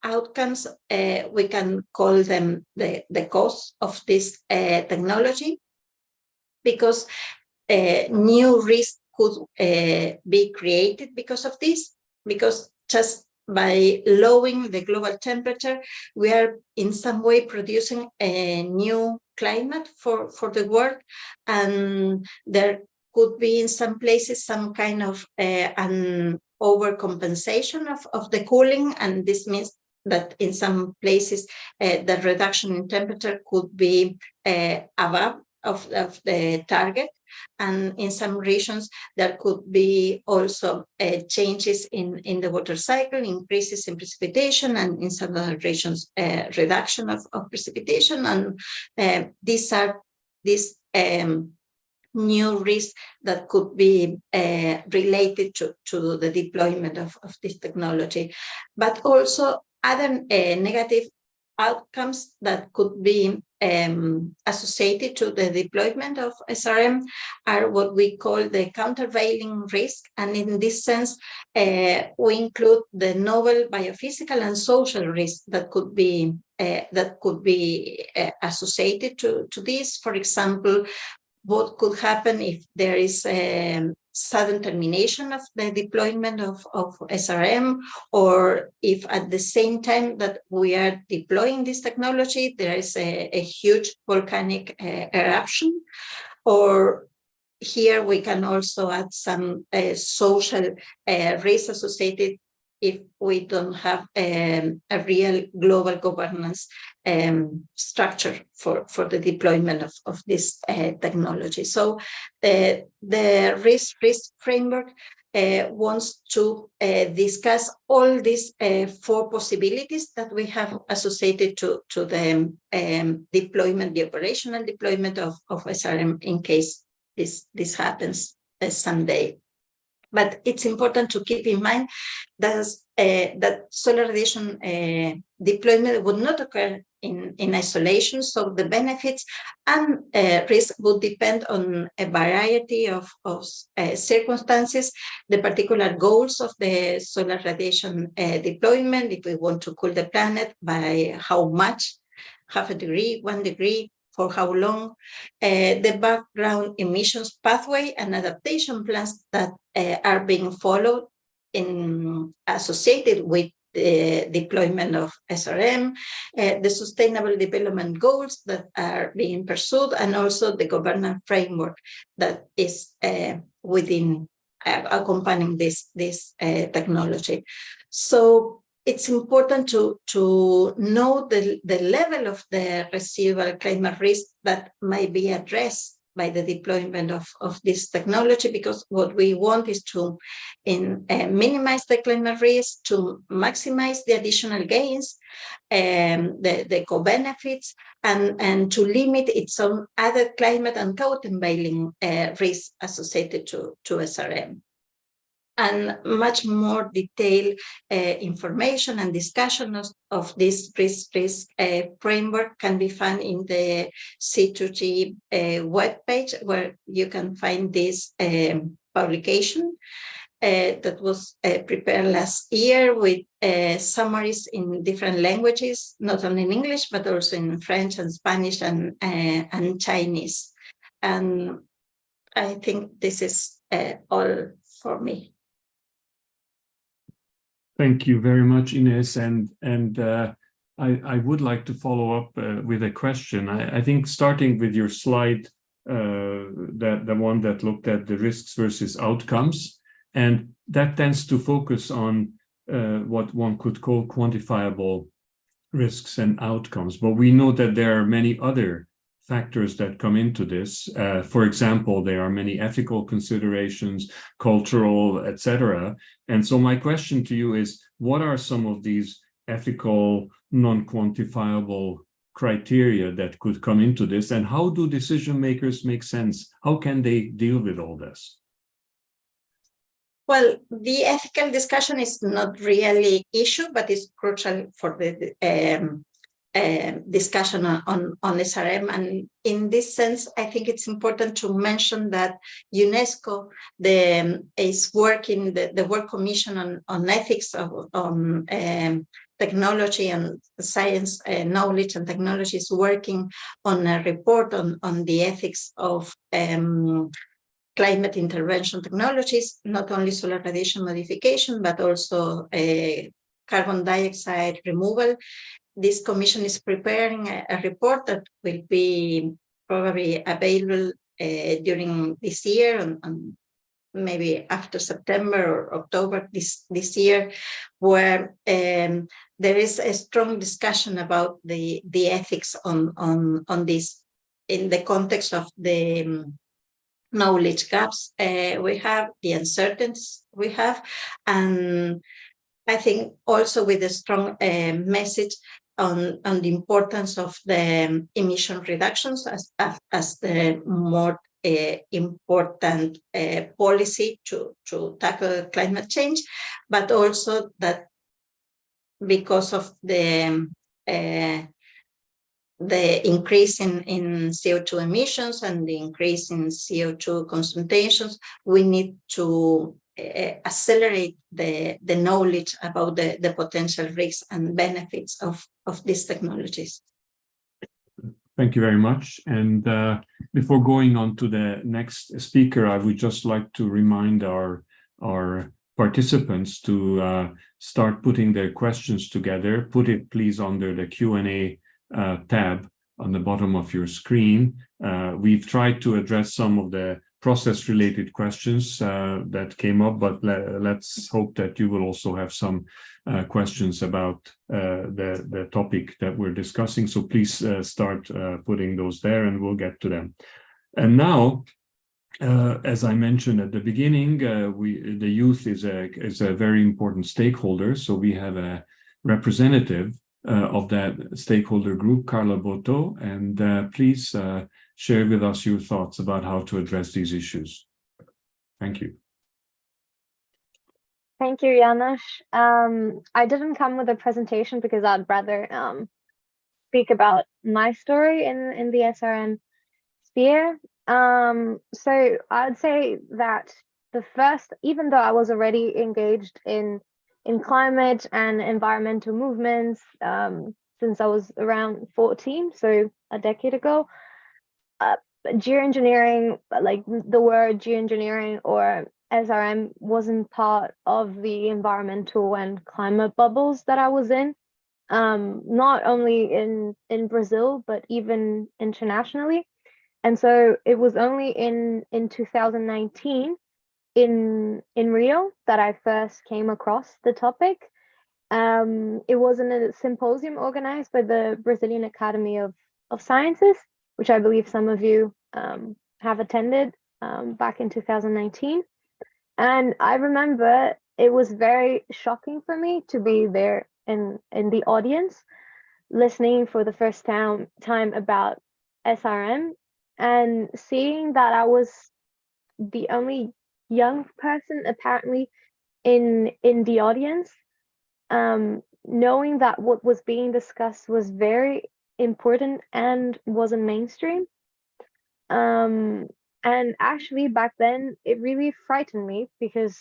outcomes, we can call them the cost of this technology, because new risk could be created because of this, because just by lowering the global temperature, we are in some way producing a new climate for the world, and there could be in some places some kind of an overcompensation of the cooling, and this means that in some places the reduction in temperature could be above of the target, and in some regions there could be also changes in the water cycle, increases in precipitation, and in some other regions reduction of precipitation, and these are new risks that could be related to the deployment of this technology. But also other negative outcomes that could be associated to the deployment of SRM are what we call the countervailing risk. And in this sense, we include the novel biophysical and social risks that could be associated to this. For example, what could happen if there is a sudden termination of the deployment of SRM, or if at the same time that we are deploying this technology, there is a huge volcanic eruption. Or here we can also add some social risk associated if we don't have a real global governance structure for the deployment of this technology. So the risk framework wants to discuss all these 4 possibilities that we have associated to the deployment, the operational deployment of SRM in case this happens someday. But it's important to keep in mind that solar radiation deployment would not occur in isolation, so the benefits and risk would depend on a variety of circumstances, the particular goals of the solar radiation deployment, if we want to cool the planet, by how much, 0.5 degree, 1 degree, for how long, the background emissions pathway and adaptation plans that are being followed associated with the deployment of SRM, the sustainable development goals that are being pursued, and also the governance framework that is within accompanying this technology. So it's important to know the level of the residual climate risk that might be addressed by the deployment of this technology, because what we want is to minimize the climate risk, to maximize the additional gains, the co-benefits, and to limit its own other climate and countervailing risk associated to SRM. And much more detailed information and discussion of this risk framework can be found in the C2G webpage, where you can find this publication that was prepared last year with summaries in different languages, not only in English, but also in French and Spanish and Chinese. And I think this is all for me. Thank you very much, Ines. And I would like to follow up with a question. I think starting with your slide, the one that looked at the risks versus outcomes, and that tends to focus on what one could call quantifiable risks and outcomes. But we know that there are many other factors that come into this. For example, there are many ethical considerations, cultural, etc. And so my question to you is, what are some of these ethical, non-quantifiable criteria that could come into this, and how do decision makers make sense? How can they deal with all this? Well, the ethical discussion is not really issue, but it's crucial for the discussion on SRM. And in this sense, I think it's important to mention that UNESCO is working, the World Commission on Ethics on Technology and Science, Knowledge and Technology is working on a report on the ethics of climate intervention technologies, not only solar radiation modification, but also carbon dioxide removal. This commission is preparing a report that will be probably available during this year, and maybe after September or October this year, where there is a strong discussion about the ethics on this in the context of the knowledge gaps we have, the uncertainties we have, and I think also with a strong message on the importance of the emission reductions as the more important policy to tackle climate change, but also that because of the increase in CO2 emissions and the increase in CO2 concentrations, we need to accelerate the knowledge about the potential risks and benefits of these technologies. Thank you very much. And before going on to the next speaker, I would just like to remind our participants to start putting their questions together. Put it please under the Q&A tab on the bottom of your screen. We've tried to address some of the process-related questions that came up, but let's hope that you will also have some questions about the topic that we're discussing. So please start putting those there and we'll get to them. And now, as I mentioned at the beginning, the youth is a very important stakeholder. So we have a representative of that stakeholder group, Carla Boto, and please share with us your thoughts about how to address these issues. Thank you. Thank you, Janos. I didn't come with a presentation because I'd rather speak about my story in the SRM sphere. So I'd say that even though I was already engaged in climate and environmental movements since I was around 14, so a decade ago, geoengineering, like the word geoengineering or SRM, wasn't part of the environmental and climate bubbles that I was in, not only in Brazil, but even internationally. And so it was only in 2019 in Rio that I first came across the topic. It was in a symposium organized by the Brazilian Academy of Sciences, which I believe some of you have attended back in 2019. And I remember it was very shocking for me to be there in the audience, listening for the first time about SRM and seeing that I was the only young person apparently in the audience, knowing that what was being discussed was very important and wasn't mainstream. And actually back then it really frightened me because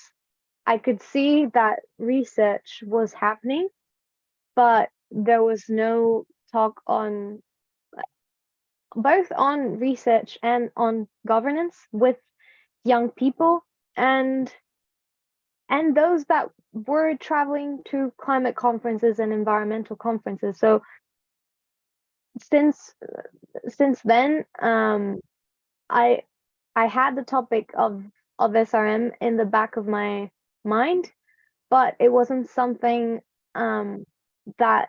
I could see that research was happening, but there was no talk on both on research and on governance with young people and those that were traveling to climate conferences and environmental conferences. So since then, I had the topic of SRM in the back of my mind, but it wasn't something that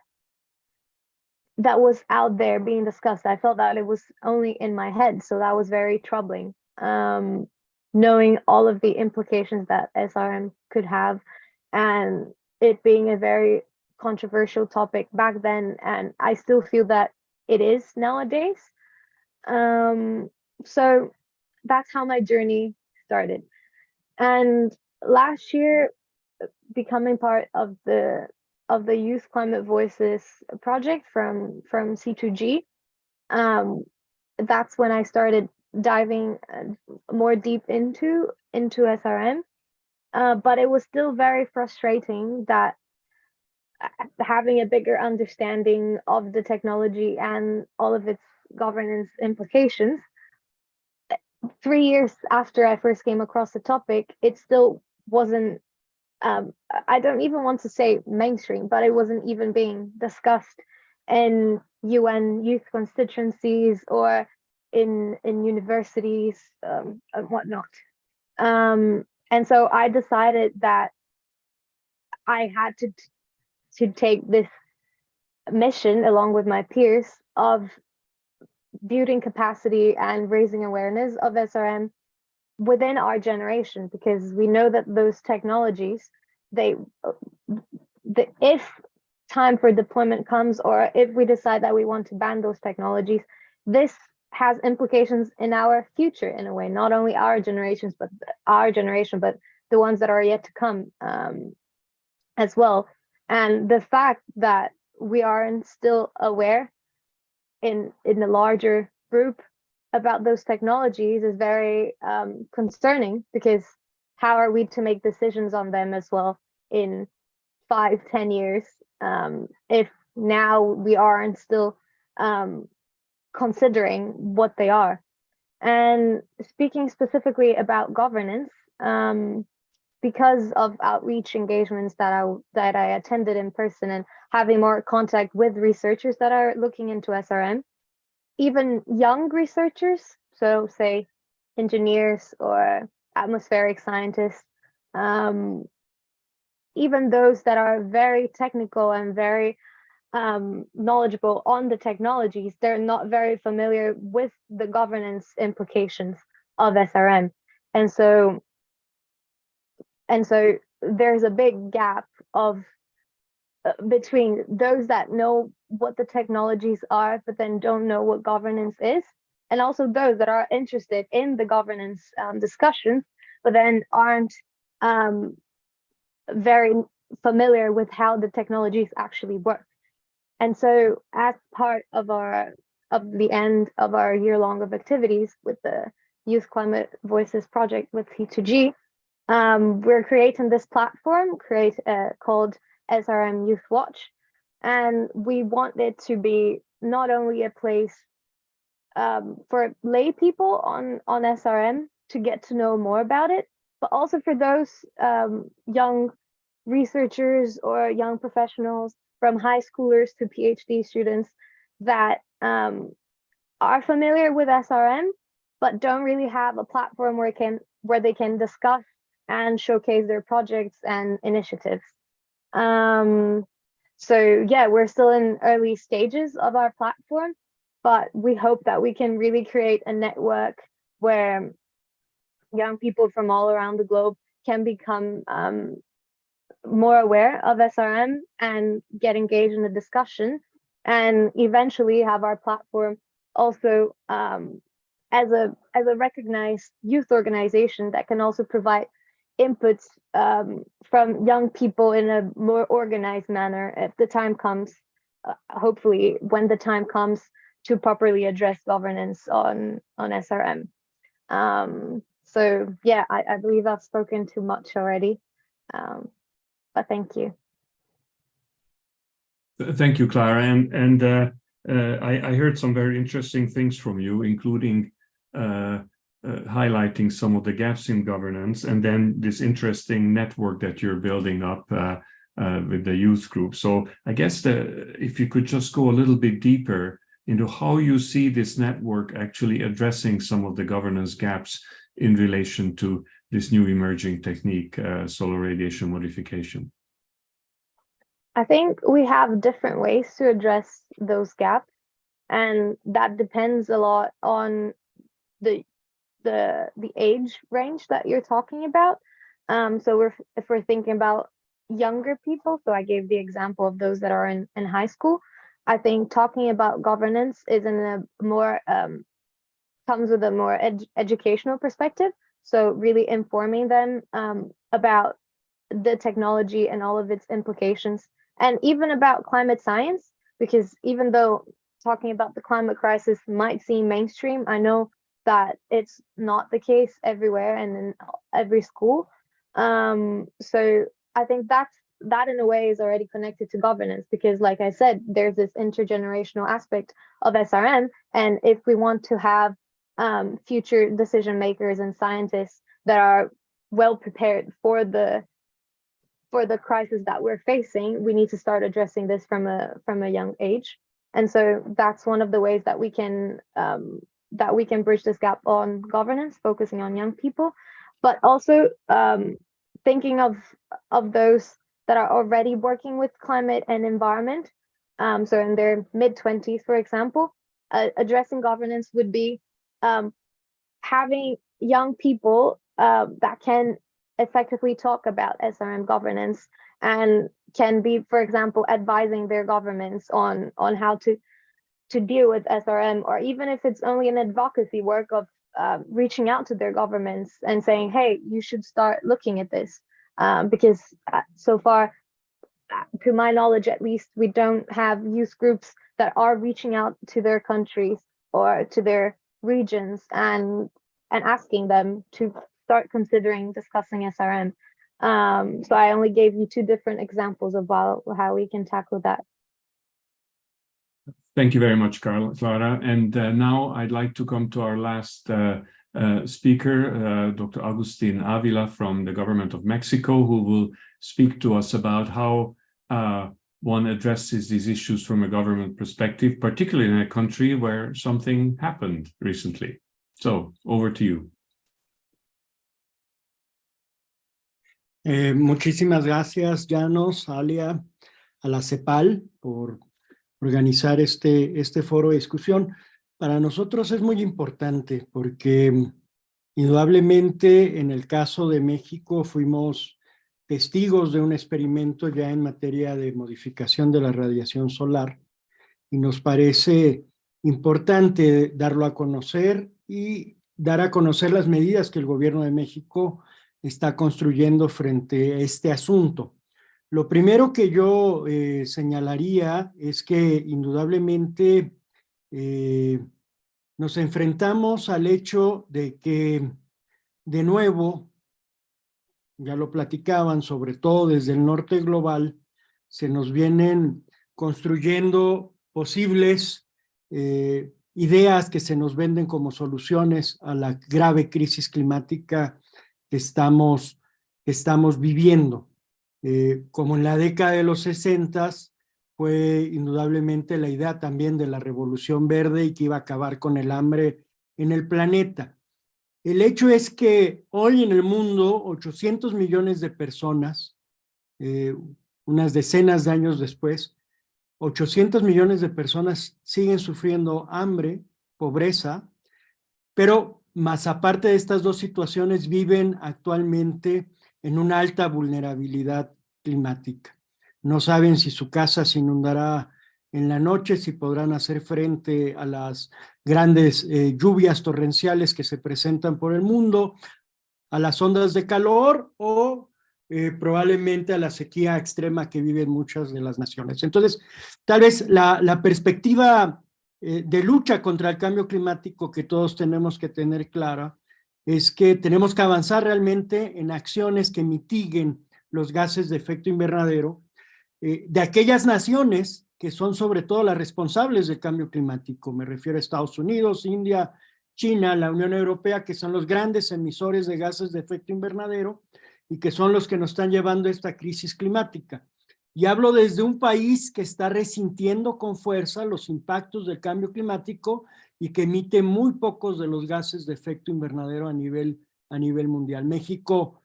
was out there being discussed. I felt that it was only in my head, so that was very troubling. Knowing all of the implications that SRM could have, and it being a very controversial topic back then, and I still feel that it is nowadays. So that's how my journey started. And last year, becoming part of the Youth Climate Voices project from C2G, that's when I started diving more deep into SRM. But it was still very frustrating that having a bigger understanding of the technology and all of its governance implications, 3 years after I first came across the topic, it still wasn't, I don't even want to say mainstream, but it wasn't even being discussed in UN youth constituencies or in universities and whatnot. And so I decided that I had to take this mission along with my peers of building capacity and raising awareness of SRM within our generation, because we know that those technologies, if time for deployment comes, or if we decide that we want to ban those technologies, this has implications in our future in a way, not only our generation, but the ones that are yet to come as well. And the fact that we aren't still aware in the larger group about those technologies is very concerning, because how are we to make decisions on them as well in 5-10 years if now we aren't still considering what they are. And speaking specifically about governance, because of outreach engagements that I attended in person and having more contact with researchers that are looking into SRM, even young researchers, so say engineers or atmospheric scientists, even those that are very technical and very knowledgeable on the technologies, they're not very familiar with the governance implications of SRM. And so there's a big gap of between those that know what the technologies are, but then don't know what governance is, and also those that are interested in the governance discussions, but then aren't very familiar with how the technologies actually work. And so as part of the end of our year-long of activities with the Youth Climate Voices project with C2G, we're creating this platform called SRM Youth Watch. And we want it to be not only a place for lay people on SRM to get to know more about it, but also for those young researchers or young professionals from high schoolers to PhD students that are familiar with SRM, but don't really have a platform where they can discuss and showcase their projects and initiatives. So yeah, we're still in early stages of our platform, but we hope that we can really create a network where young people from all around the globe can become more aware of SRM and get engaged in the discussion, and eventually have our platform also as a recognized youth organization that can also provide inputs from young people in a more organized manner if the time comes, hopefully when the time comes to properly address governance on SRM. So yeah, I believe I've spoken too much already, but thank you. Thank you, Clara. And I heard some very interesting things from you, including highlighting some of the gaps in governance, and then this interesting network that you're building up with the youth group. So I guess if you could just go a little bit deeper into how you see this network actually addressing some of the governance gaps in relation to this new emerging technique, solar radiation modification. I think we have different ways to address those gaps, and that depends a lot on the age range that you're talking about. So if we're thinking about younger people, so I gave the example of those that are in high school, I think talking about governance is in a more comes with a more educational perspective. So really informing them about the technology and all of its implications, and even about climate science, because even though talking about the climate crisis might seem mainstream, I know that it's not the case everywhere and in every school. So I think that in a way is already connected to governance, because like I said, there's this intergenerational aspect of SRM. And if we want to have future decision makers and scientists that are well prepared for the crisis that we're facing, we need to start addressing this from a young age. And so that's one of the ways that we can bridge this gap on governance, focusing on young people, but also thinking of those that are already working with climate and environment. So in their mid-20s, for example, addressing governance would be having young people that can effectively talk about SRM governance and can be, for example, advising their governments on how to deal with SRM, or even if it's only an advocacy work of reaching out to their governments and saying, hey, you should start looking at this. Because so far, to my knowledge at least, we don't have youth groups that are reaching out to their countries or to their regions and asking them to start considering discussing SRM. So I only gave you two different examples of how we can tackle that. Thank you very much, Clara. And now I'd like to come to our last speaker, Dr. Agustin Avila from the government of Mexico, who will speak to us about how one addresses these issues from a government perspective, particularly in a country where something happened recently. So, over to you. Muchísimas gracias, Janos, Alia, a la CEPAL por organizar este foro de discusión. Para nosotros es muy importante porque indudablemente en el caso de México fuimos testigos de un experimento ya en materia de modificación de la radiación solar y nos parece importante darlo a conocer y dar a conocer las medidas que el gobierno de México está construyendo frente a este asunto. Lo primero que yo señalaría es que indudablemente nos enfrentamos al hecho de que, de nuevo, ya lo platicaban, sobre todo desde el norte global, se nos vienen construyendo posibles ideas que se nos venden como soluciones a la grave crisis climática que estamos viviendo. Como en la década de los 60 fue indudablemente la idea también de la revolución verde y que iba a acabar con el hambre en el planeta. El hecho es que hoy en el mundo 800 millones de personas, unas decenas de años después, 800 millones de personas siguen sufriendo hambre, pobreza, pero más aparte de estas dos situaciones viven actualmente en una alta vulnerabilidad climática. No saben si su casa se inundará en la noche, si podrán hacer frente a las grandes lluvias torrenciales que se presentan por el mundo, a las ondas de calor o probablemente a la sequía extrema que viven muchas de las naciones. Entonces, tal vez la perspectiva de lucha contra el cambio climático que todos tenemos que tener clara es que tenemos que avanzar realmente en acciones que mitiguen los gases de efecto invernadero de aquellas naciones que son sobre todo las responsables del cambio climático. Me refiero a Estados Unidos, India, China, la Unión Europea, que son los grandes emisores de gases de efecto invernadero y que son los que nos están llevando a esta crisis climática. Y hablo desde un país que está resintiendo con fuerza los impactos del cambio climático y que emite muy pocos de los gases de efecto invernadero a nivel mundial. México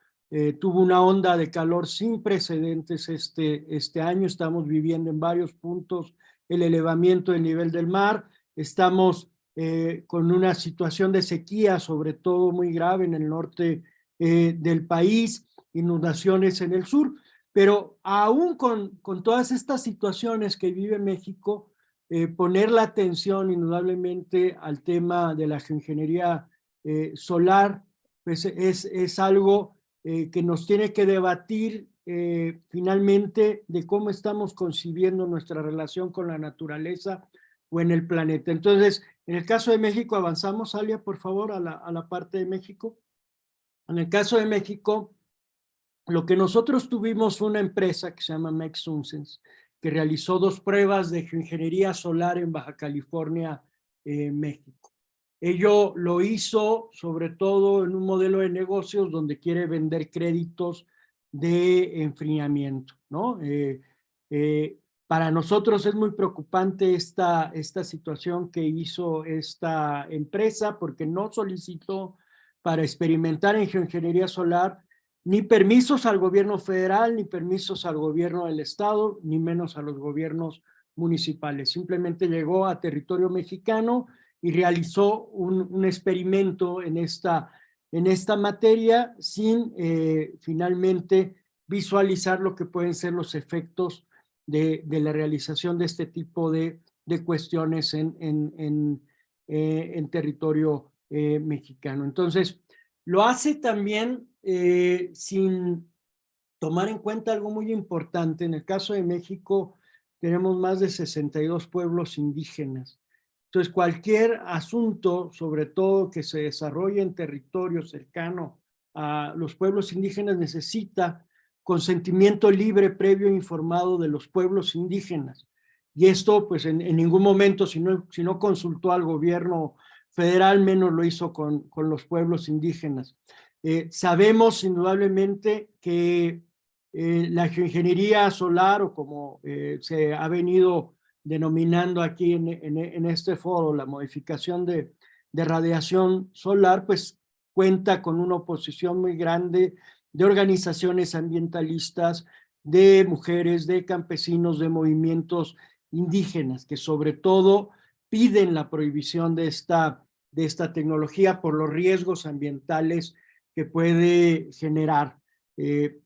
tuvo una onda de calor sin precedentes este año. Estamos viviendo en varios puntos el elevamiento del nivel del mar. Estamos con una situación de sequía, sobre todo muy grave en el norte del país, inundaciones en el sur. Pero aún con todas estas situaciones que vive México, poner la atención indudablemente al tema de la geoingeniería solar, pues es algo que nos tiene que debatir finalmente de cómo estamos concibiendo nuestra relación con la naturaleza o en el planeta. Entonces, en el caso de México, avanzamos, Alia, por favor, a la parte de México. En el caso de México, lo que nosotros tuvimos fue una empresa que se llama MexUnsense, que realizó 2 pruebas de geoingeniería solar en Baja California, México. Ello lo hizo sobre todo en un modelo de negocios donde quiere vender créditos de enfriamiento, ¿no? Para nosotros es muy preocupante esta situación que hizo esta empresa porque no solicitó para experimentar en geoingeniería solar ni permisos al gobierno federal, ni permisos al gobierno del estado, ni menos a los gobiernos municipales. Simplemente llegó a territorio mexicano y realizó un experimento en esta materia sin finalmente visualizar lo que pueden ser los efectos de la realización de este tipo de cuestiones en territorio mexicano. Entonces, lo hace también sin tomar en cuenta algo muy importante. En el caso de México tenemos más de 62 pueblos indígenas. Entonces, cualquier asunto, sobre todo que se desarrolle en territorio cercano a los pueblos indígenas, necesita consentimiento libre, previo e informado de los pueblos indígenas. Y esto, pues en ningún momento, si no consultó al gobierno federal, menos lo hizo con los pueblos indígenas. Sabemos indudablemente que la geoingeniería solar, o como se ha venido denominando aquí en este foro, la modificación de radiación solar, pues cuenta con una oposición muy grande de organizaciones ambientalistas, de mujeres, de campesinos, de movimientos indígenas, que sobre todo piden la prohibición de esta tecnología por los riesgos ambientales que puede generar.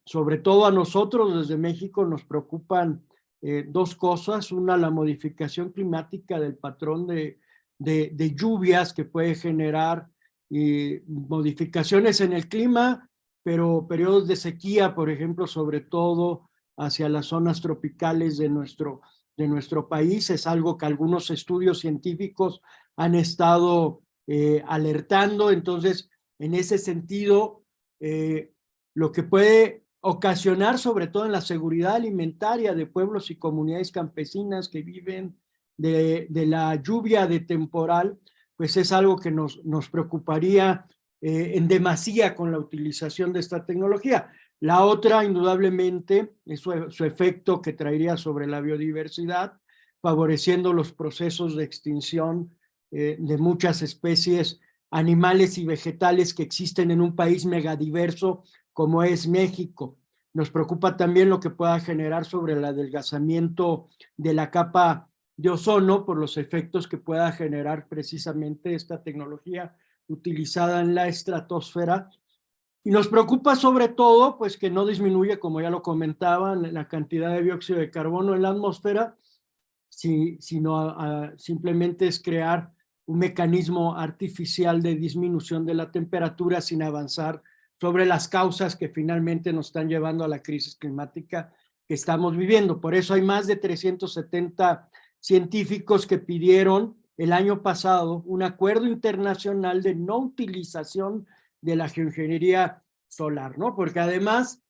Sobre todo a nosotros desde México nos preocupan dos cosas. Una, la modificación climática del patrón de lluvias que puede generar modificaciones en el clima, pero periodos de sequía, por ejemplo, sobre todo hacia las zonas tropicales de nuestro país. Es algo que algunos estudios científicos han estado alertando. Entonces, en ese sentido, lo que puede ocasionar, sobre todo en la seguridad alimentaria de pueblos y comunidades campesinas que viven de la lluvia de temporal, pues es algo que nos preocuparía en demasía con la utilización de esta tecnología. La otra, indudablemente, es su efecto que traería sobre la biodiversidad, favoreciendo los procesos de extinción de muchas especies animales y vegetales que existen en un país megadiverso como es México. Nos preocupa también lo que pueda generar sobre el adelgazamiento de la capa de ozono por los efectos que pueda generar precisamente esta tecnología utilizada en la estratosfera. Y nos preocupa sobre todo, pues, que no disminuye, como ya lo comentaban, la cantidad de dióxido de carbono en la atmósfera, sino simplemente es crear un mecanismo artificial de disminución de la temperatura sin avanzar sobre las causas que finalmente nos están llevando a la crisis climática que estamos viviendo. Por eso hay más de 370 científicos que pidieron el año pasado un acuerdo internacional de no utilización de la geoingeniería solar, ¿no? Porque además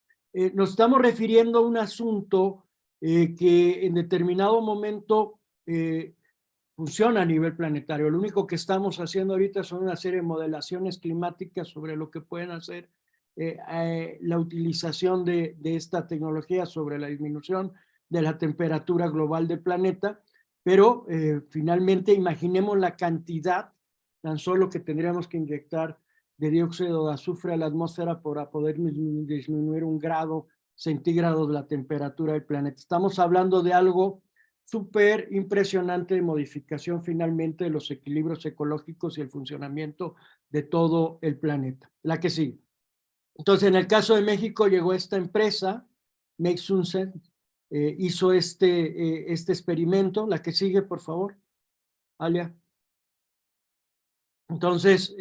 nos estamos refiriendo a un asunto que en determinado momento funciona a nivel planetario. Lo único que estamos haciendo ahorita son una serie de modelaciones climáticas sobre lo que pueden hacer la utilización de esta tecnología sobre la disminución de la temperatura global del planeta, pero finalmente imaginemos la cantidad tan solo que tendríamos que inyectar de dióxido de azufre a la atmósfera para poder disminuir 1 grado centígrado de la temperatura del planeta. Estamos hablando de algo súper impresionante de modificación finalmente de los equilibrios ecológicos y el funcionamiento de todo el planeta. La que sigue. Entonces, en el caso de México llegó esta empresa, Make Sunset, hizo este experimento. La que sigue, por favor, Alia. Entonces,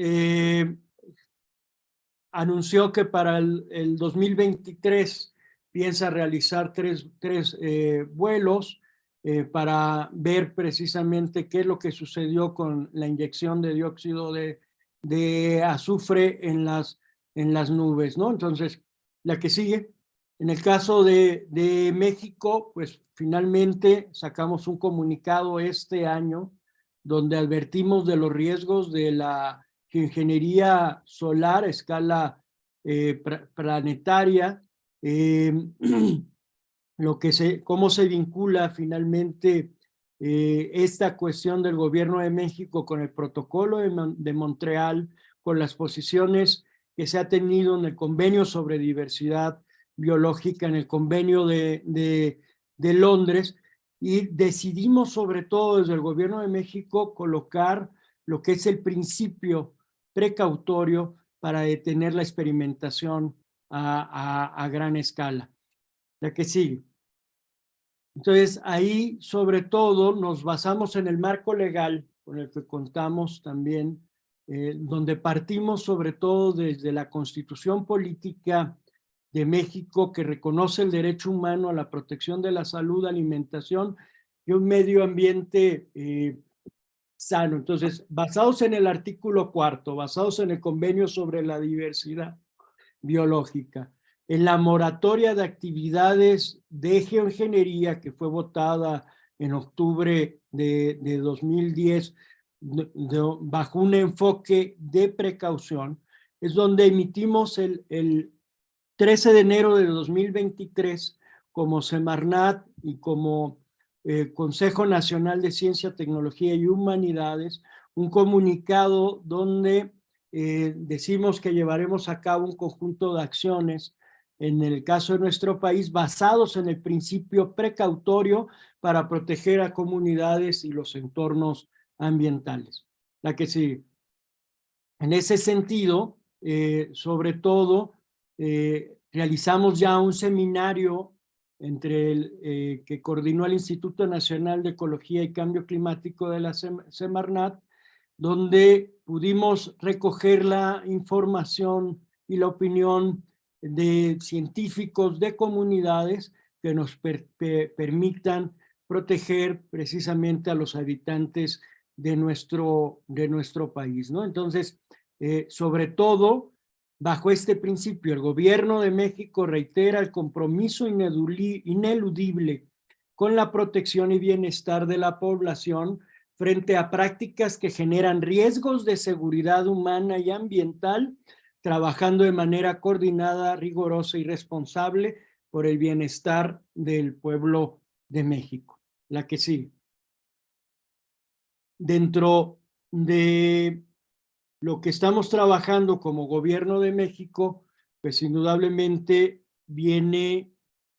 anunció que para el 2023 piensa realizar tres vuelos para ver precisamente qué es lo que sucedió con la inyección de dióxido de azufre en las nubes, ¿no? Entonces, la que sigue. En el caso de México, pues finalmente sacamos un comunicado este año donde advertimos de los riesgos de la geoingeniería solar a escala planetaria, cómo se vincula finalmente esta cuestión del gobierno de México con el protocolo de Montreal, con las posiciones que se ha tenido en el convenio sobre diversidad biológica, en el convenio de Londres, y decidimos sobre todo desde el gobierno de México colocar lo que es el principio precautorio para detener la experimentación a gran escala. La que sigue. Entonces, ahí sobre todo nos basamos en el marco legal con el que contamos también, donde partimos sobre todo desde la Constitución Política de México, que reconoce el derecho humano a la protección de la salud, alimentación y un medio ambiente sano. Entonces, basados en el artículo 4, basados en el convenio sobre la diversidad biológica, en la moratoria de actividades de geoingeniería que fue votada en octubre de 2010, bajo un enfoque de precaución, es donde emitimos el 13 de enero de 2023 como Semarnat y como Consejo Nacional de Ciencia, Tecnología y Humanidades, un comunicado donde decimos que llevaremos a cabo un conjunto de acciones en el caso de nuestro país basados en el principio precautorio para proteger a comunidades y los entornos ambientales. La que sí. En ese sentido, sobre todo, realizamos ya un seminario entre el que coordinó el Instituto Nacional de Ecología y Cambio Climático de la Semarnat, donde pudimos recoger la información y la opinión de científicos de comunidades que nos permitan proteger precisamente a los habitantes de nuestro país, ¿no? Entonces, sobre todo, bajo este principio, el gobierno de México reitera el compromiso ineludible con la protección y bienestar de la población frente a prácticas que generan riesgos de seguridad humana y ambiental, trabajando de manera coordinada, rigurosa y responsable por el bienestar del pueblo de México. La que sigue. Dentro de lo que estamos trabajando como gobierno de México, pues indudablemente viene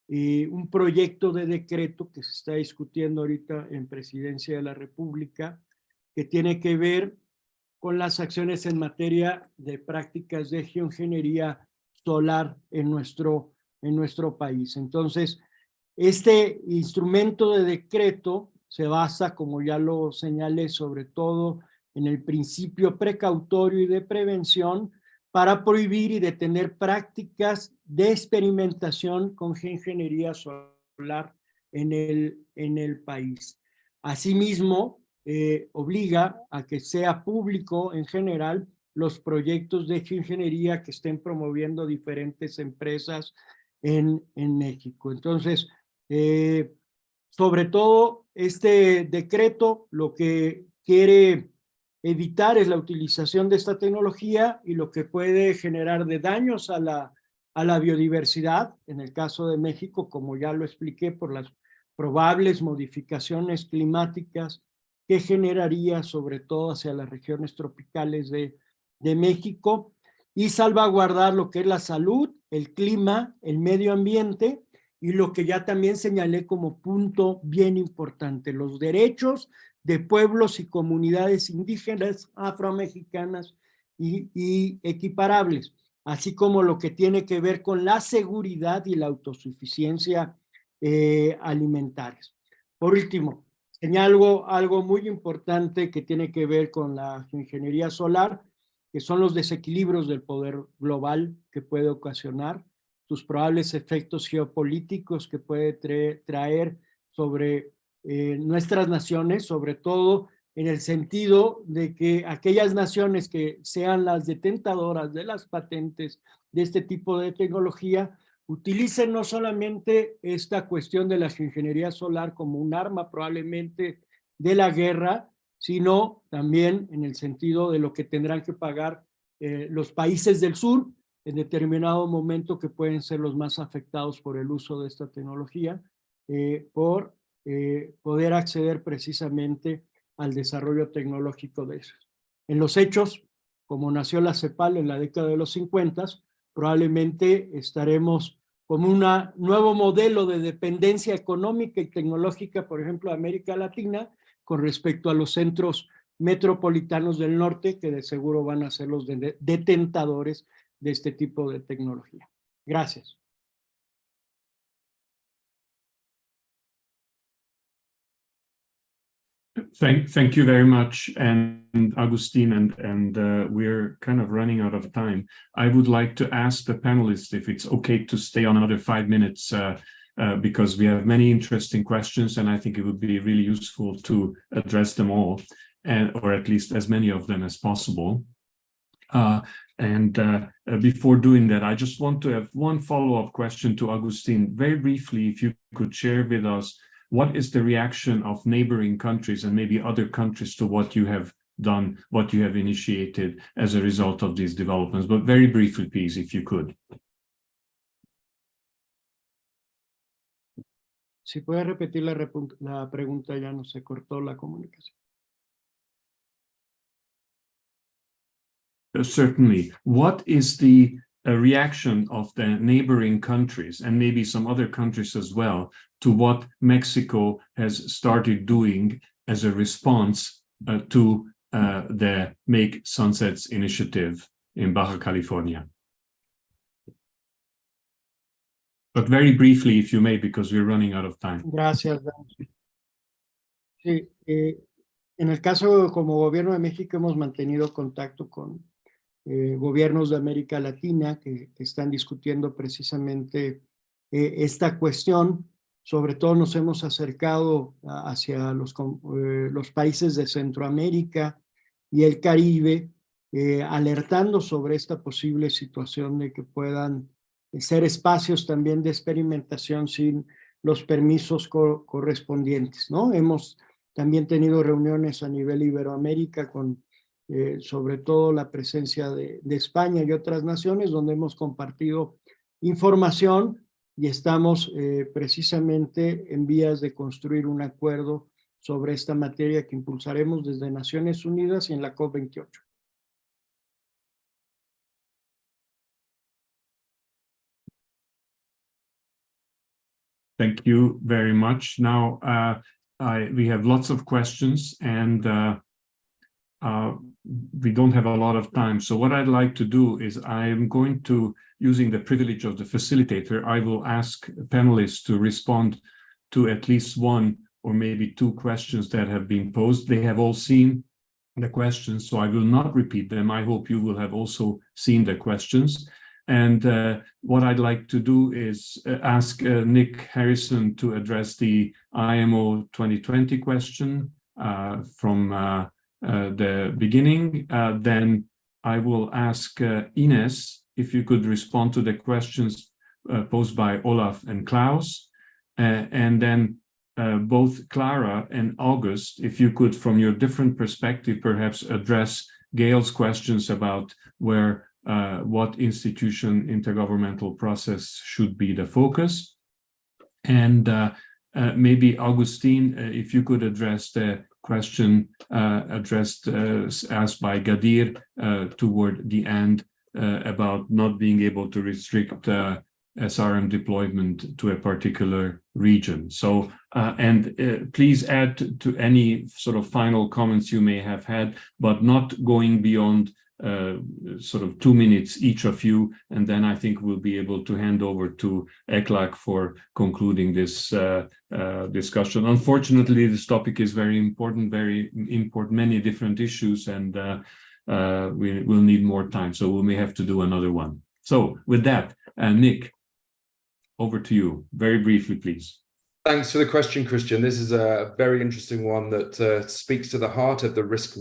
un proyecto de decreto que se está discutiendo ahorita en Presidencia de la República, que tiene que ver con las acciones en materia de prácticas de geoingeniería solar en nuestro país. Entonces, este instrumento de decreto se basa, como ya lo señalé, sobre todo en el principio precautorio y de prevención para prohibir y detener prácticas de experimentación con geoingeniería solar en el país. Asimismo, obliga a que sea público en general los proyectos de geoingeniería que estén promoviendo diferentes empresas en México. Entonces, sobre todo, este decreto lo que quiere evitar es la utilización de esta tecnología y lo que puede generar de daños a la biodiversidad, en el caso de México, como ya lo expliqué, por las probables modificaciones climáticas que generaría sobre todo hacia las regiones tropicales de México, y salvaguardar lo que es la salud, el clima, el medio ambiente, y lo que ya también señalé como punto bien importante, los derechos de pueblos y comunidades indígenas, afromexicanas y equiparables, así como lo que tiene que ver con la seguridad y la autosuficiencia alimentarias. Por último, señalo algo muy importante que tiene que ver con la ingeniería solar, que son los desequilibrios del poder global que puede ocasionar, sus probables efectos geopolíticos que puede traer sobre nuestras naciones, sobre todo en el sentido de que aquellas naciones que sean las detentadoras de las patentes de este tipo de tecnología utilicen no solamente esta cuestión de la ingeniería solar como un arma probablemente de la guerra, sino también en el sentido de lo que tendrán que pagar los países del sur en determinado momento, que pueden ser los más afectados por el uso de esta tecnología, por poder acceder precisamente al desarrollo tecnológico de eso. En los hechos, como nació la CEPAL en la década de los 50, probablemente estaremos como un nuevo modelo de dependencia económica y tecnológica, por ejemplo, de América Latina, con respecto a los centros metropolitanos del norte, que de seguro van a ser los detentadores de este tipo de tecnología. Gracias. Thank you very much, and Agustin, and we're kind of running out of time. I would like to ask the panelists if it's okay to stay on another 5 minutes, because we have many interesting questions, and I think it would be really useful to address them all, or at least as many of them as possible. Before doing that, I just want to have one follow-up question to Agustin. Very briefly, if you could share with us what is the reaction of neighboring countries and maybe other countries to what you have done, what you have initiated as a result of these developments? But very briefly, please, if you could. Si puede repetir la pregunta, ya no se cortó la comunicación. Certainly. What is the reaction of the neighboring countries and maybe some other countries as well to what Mexico has started doing as a response to the Make Sunsets initiative in Baja California? But very briefly, if you may, because we're running out of time. Gracias. Sí, en el caso como Gobierno de México hemos mantenido contacto con gobiernos de América Latina que están discutiendo precisamente esta cuestión. Sobre todo nos hemos acercado hacia los países de Centroamérica y el Caribe, alertando sobre esta posible situación de que puedan ser espacios también de experimentación sin los permisos correspondientes, ¿no? Hemos también tenido reuniones a nivel Iberoamérica con sobre todo la presencia de España y otras naciones donde hemos compartido información y estamos precisamente en vías de construir un acuerdo sobre esta materia que impulsaremos desde Naciones Unidas y en la COP28. Thank you very much. Now, we have lots of questions and we don't have a lot of time. So what I'd like to do is I am going to, using the privilege of the facilitator, I will ask panelists to respond to at least one or maybe two questions that have been posed. They have all seen the questions, so I will not repeat them. I hope you will have also seen the questions. And what I'd like to do is ask Nick Harrison to address the IMO 2020 question from the beginning. Then I will ask Ines if you could respond to the questions posed by Olaf and Klaus. And then both Clara and August, if you could, from your different perspective, perhaps address Gail's questions about where what institution intergovernmental process should be the focus. And maybe Augustine, if you could address the question asked by Gadir toward the end about not being able to restrict SRM deployment to a particular region. So, and please add to any sort of final comments you may have had, but not going beyond sort of 2 minutes each of you, and then I think we'll be able to hand over to Eklak for concluding this discussion. Unfortunately, this topic is very important, many different issues, and we will need more time, so we may have to do another one. So with that, Nick, over to you, very briefly, please. Thanks for the question, Christian. This is a very interesting one that speaks to the heart of the risk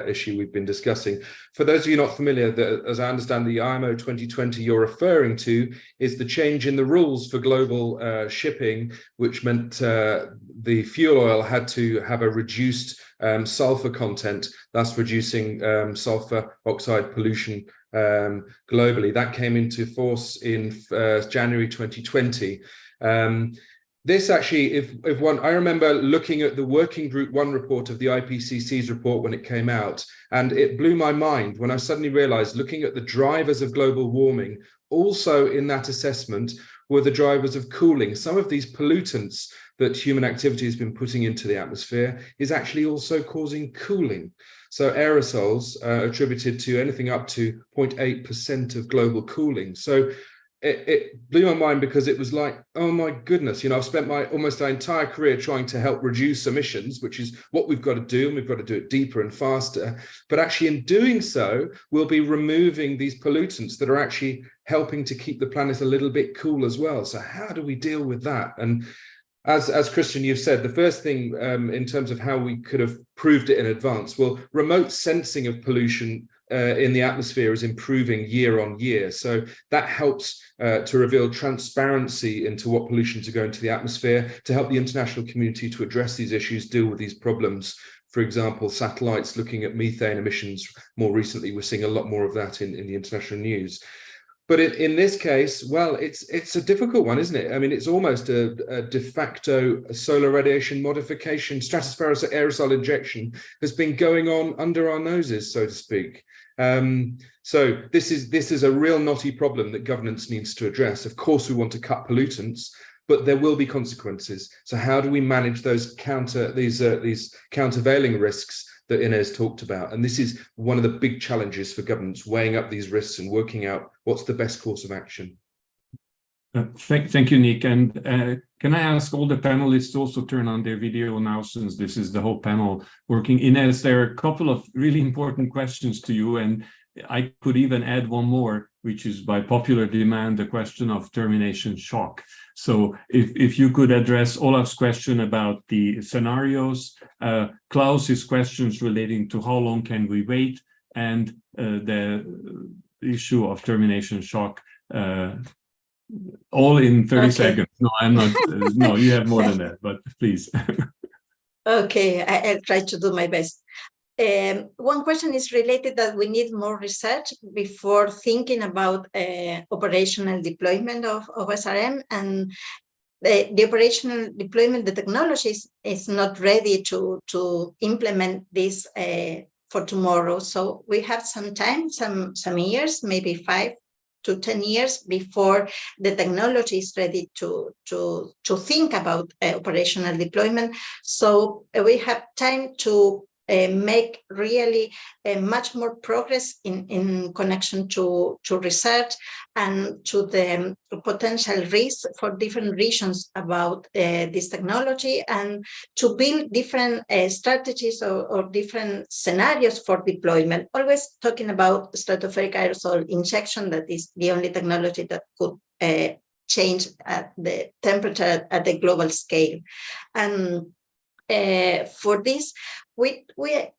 issue we've been discussing. For those of you not familiar, as I understand, the IMO 2020 you're referring to is the change in the rules for global shipping, which meant the fuel oil had to have a reduced sulfur content, thus reducing sulfur oxide pollution globally. That came into force in January 2020. This actually, if one, I remember looking at the Working Group 1 report of the IPCC's report when it came out, and it blew my mind when I suddenly realized, looking at the drivers of global warming, also in that assessment were the drivers of cooling. Some of these pollutants that human activity has been putting into the atmosphere is actually also causing cooling. So aerosols attributed to anything up to 0.8% of global cooling. So it blew my mind, because it was like, oh my goodness, you know, I've spent almost my entire career trying to help reduce emissions, which is what we've got to do, and we've got to do it deeper and faster. But actually in doing so, we'll be removing these pollutants that are actually helping to keep the planet a little bit cool as well. So how do we deal with that? And as Christian, you've said, the first thing in terms of how we could have proved it in advance, well, remote sensing of pollution in the atmosphere is improving year on year. So that helps to reveal transparency into what pollutions are going to the atmosphere, to help the international community to address these issues, deal with these problems. For example, satellites looking at methane emissions more recently, we're seeing a lot more of that in the international news. But in this case, well, it's a difficult one, isn't it? I mean, it's almost a de facto solar radiation modification. Stratospheric aerosol injection has been going on under our noses, so to speak. So this is a real knotty problem that governance needs to address. Of course, we want to cut pollutants, but there will be consequences. So how do we manage these countervailing risks that Inez talked about? And this is one of the big challenges for governments, weighing up these risks and working out what's the best course of action. Thank you, Nick. And can I ask all the panelists to also turn on their video now, since this is the whole panel working? Inez, there are a couple of really important questions to you, and I could even add one more, which is by popular demand, the question of termination shock. So if you could address Olaf's question about the scenarios, Klaus's questions relating to how long can we wait, and the issue of termination shock, all in 30 seconds. No, I'm not. No, you have more than that, but please. Okay, I'll try to do my best. One question is related that we need more research before thinking about operational deployment of SRM, and the operational deployment, the technology is not ready to implement this for tomorrow. So we have some time, some years, maybe 5 to 10 years before the technology is ready to think about operational deployment. So we have time to make really much more progress in connection to research and to the potential risks for different regions about this technology, and to build different strategies or different scenarios for deployment. Always talking about stratospheric aerosol injection, that is the only technology that could change the temperature at the global scale. And for this, we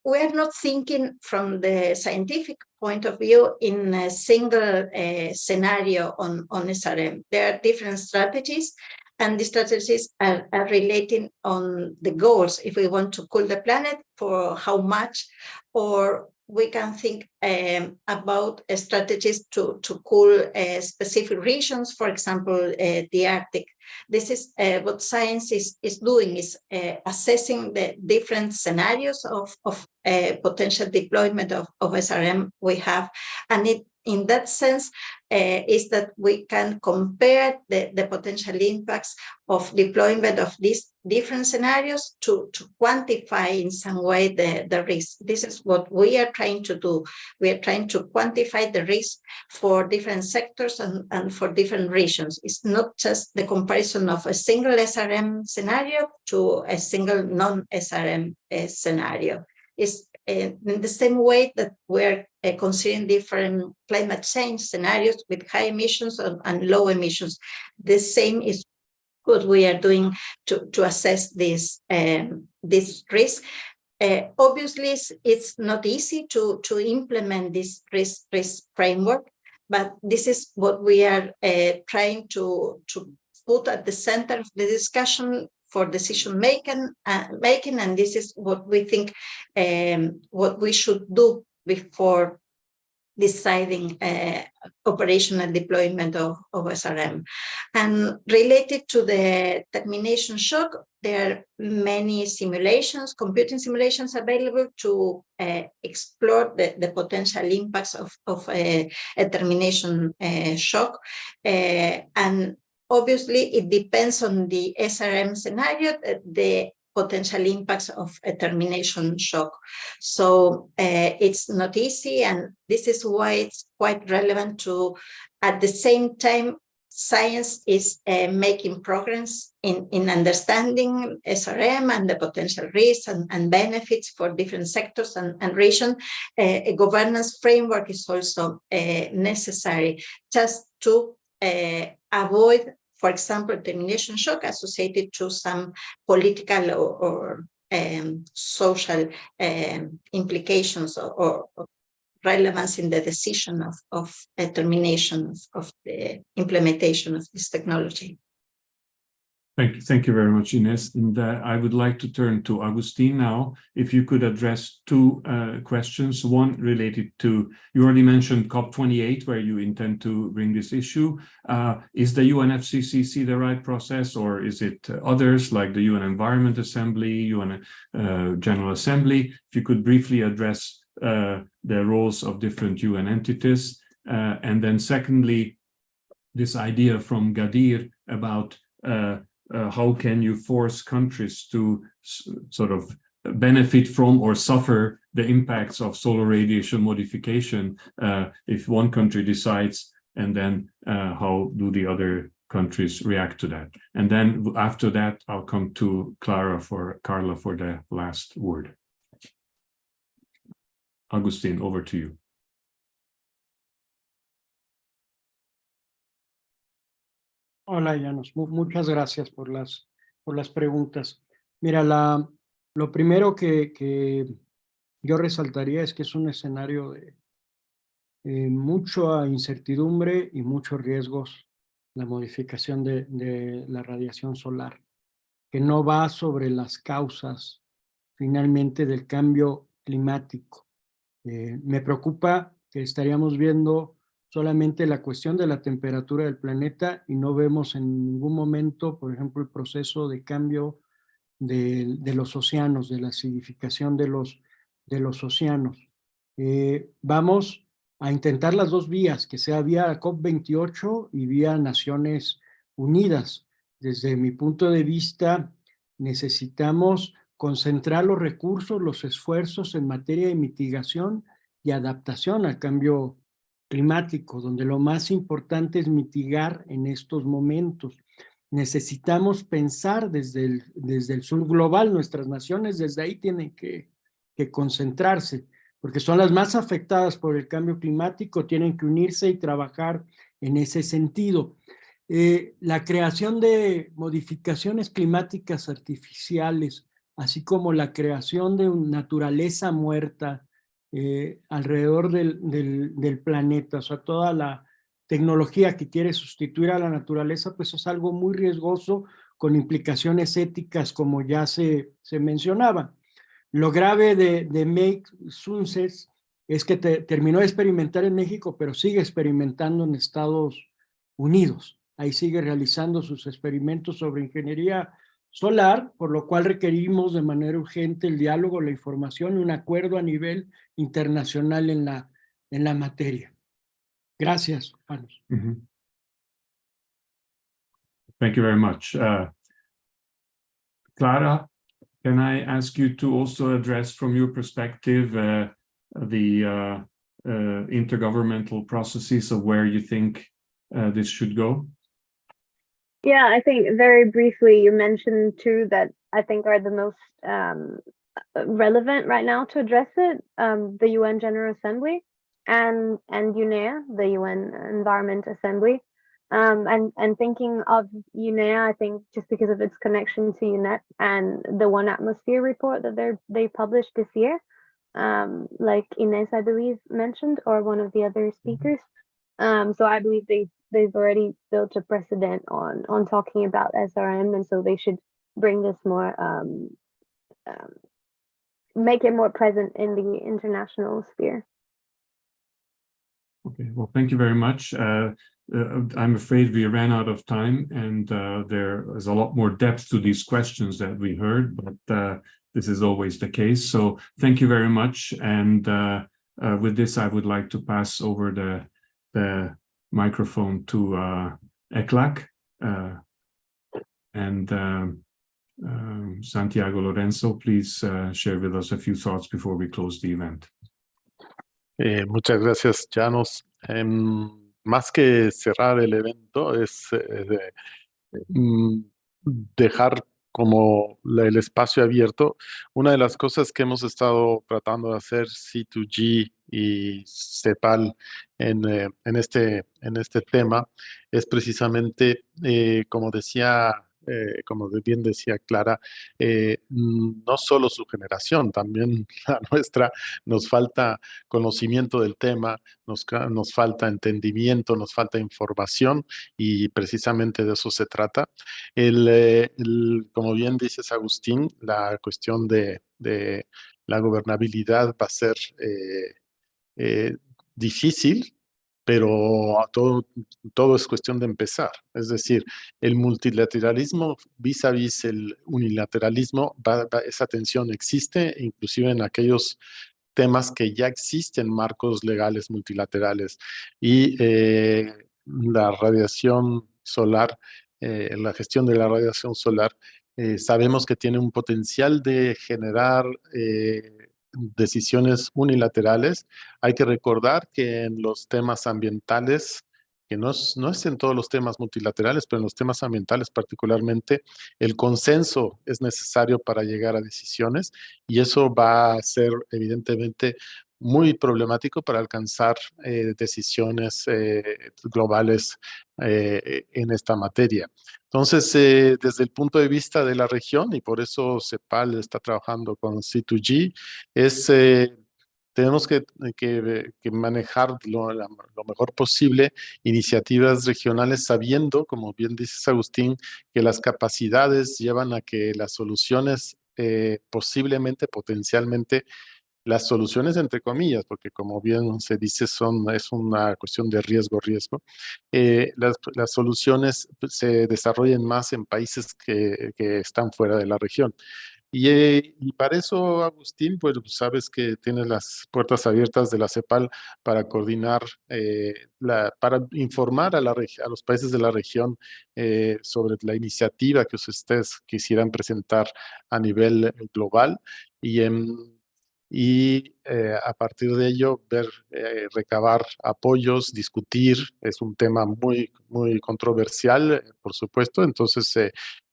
are not thinking from the scientific point of view in a single scenario on SRM. There are different strategies, and the strategies are relating on the goals. If we want to cool the planet, for how much, or we can think about strategies to cool specific regions, for example, the Arctic. This is what science is doing, is assessing the different scenarios of potential deployment of SRM we have. And in that sense, is that we can compare the potential impacts of deployment of these different scenarios to quantify in some way the risk. This is what we are trying to do. We are trying to quantify the risk for different sectors and for different regions. It's not just the comparison of a single SRM scenario to a single non-SRM scenario. It's in the same way that we're considering different climate change scenarios with high emissions and low emissions. The same is what we are doing to assess this risk. Obviously, it's not easy to implement this risk framework, but this is what we are trying to put at the center of the discussion for decision making, and this is what we think what we should do before deciding operational deployment of SRM. And related to the termination shock, there are many simulations, computing simulations available to explore the potential impacts of a termination shock. And obviously, it depends on the SRM scenario, the potential impacts of a termination shock. So it's not easy, and this is why it's quite relevant to, at the same time, science is making progress in understanding SRM and the potential risks and benefits for different sectors and regions. A governance framework is also necessary just to avoid, for example, termination shock associated to some political or social implications or relevance in the decision of termination of the implementation of this technology. Thank you very much, Ines. And I would like to turn to Agustin now. If you could address two questions. One related to, you already mentioned COP28, where you intend to bring this issue. Is the UNFCCC the right process, or is it others like the UN Environment Assembly, UN General Assembly? If you could briefly address the roles of different UN entities. And then secondly, this idea from Gadir about how can you force countries to sort of benefit from or suffer the impacts of solar radiation modification if one country decides, and then how do the other countries react to that? And then after that, I'll come to Carla for the last word. Agustin, over to you. Hola, Llanos. Muchas gracias por las preguntas. Mira, lo primero que yo resaltaría es que es un escenario de mucha incertidumbre y muchos riesgos, la modificación de la radiación solar, que no va sobre las causas finalmente del cambio climático. Me preocupa que estaríamos viendo solamente la cuestión de la temperatura del planeta y no vemos en ningún momento, por ejemplo, el proceso de cambio de los océanos, de la acidificación de los océanos. Vamos a intentar las dos vías, que sea vía COP28 y vía Naciones Unidas. Desde mi punto de vista, necesitamos concentrar los recursos, los esfuerzos en materia de mitigación y adaptación al cambio climático, donde lo más importante es mitigar en estos momentos. Necesitamos pensar desde el sur global, nuestras naciones desde ahí tienen que concentrarse, porque son las más afectadas por el cambio climático, tienen que unirse y trabajar en ese sentido. La creación de modificaciones climáticas artificiales, así como la creación de naturaleza muerta alrededor del planeta, o sea, toda la tecnología que quiere sustituir a la naturaleza, pues es algo muy riesgoso con implicaciones éticas, como ya se mencionaba. Lo grave de Make Sunses es que terminó de experimentar en México, pero sigue experimentando en Estados Unidos. Ahí sigue realizando sus experimentos sobre ingeniería solar, por lo cual requerimos de manera urgente el diálogo, la información y un acuerdo a nivel internacional en la materia. Gracias, Janos. Mm-hmm. Thank you very much. Clara, can I ask you to also address from your perspective the intergovernmental processes of where you think this should go? Yeah, I think very briefly, you mentioned two that I think are the most relevant right now to address it, the UN General Assembly and UNEA, the UN Environment Assembly. And thinking of UNEA, I think just because of its connection to UNEP and the One Atmosphere report that they published this year, like Ines, I believe, mentioned, or one of the other speakers. So I believe they've already built a precedent on talking about SRM, and so they should bring this more, make it more present in the international sphere. Okay, well, thank you very much. I'm afraid we ran out of time, and there is a lot more depth to these questions that we heard, but this is always the case. So thank you very much. And with this, I would like to pass over the microphone to ECLAC and Santiago Lorenzo. Please share with us a few thoughts before we close the event. Muchas gracias, Llanos. Más que cerrar el evento, es dejar como el espacio abierto. Una de las cosas que hemos estado tratando de hacer C2G y CEPAL en este tema es precisamente, como decía como bien decía Clara, no solo su generación, también la nuestra, nos falta conocimiento del tema, nos falta entendimiento, nos falta información y precisamente de eso se trata. Como bien dices, Agustín, la cuestión de la gobernabilidad va a ser eh, difícil, pero todo es cuestión de empezar. Es decir, el multilateralismo vis a vis el unilateralismo, esa tensión existe, inclusive en aquellos temas que ya existen marcos legales multilaterales. Y la radiación solar, la gestión de la radiación solar, sabemos que tiene un potencial de generar decisiones unilaterales. Hay que recordar que en los temas ambientales, que no es en todos los temas multilaterales, pero en los temas ambientales particularmente, el consenso es necesario para llegar a decisiones y eso va a ser evidentemente muy problemático para alcanzar decisiones globales en esta materia. Entonces, desde el punto de vista de la región, y por eso CEPAL está trabajando con C2G, es, tenemos que manejar lo mejor posible iniciativas regionales sabiendo, como bien dices Agustín, que las capacidades llevan a que las soluciones posiblemente, potencialmente, las soluciones entre comillas, porque como bien se dice, es una cuestión de riesgo, las soluciones se desarrollan más en países que están fuera de la región. Y para eso, Agustín, pues sabes que tienes las puertas abiertas de la CEPAL para coordinar, para informar a los países de la región sobre la iniciativa que ustedes quisieran presentar a nivel global y a partir de ello recabar apoyos, discutir, es un tema muy, muy controversial, por supuesto, entonces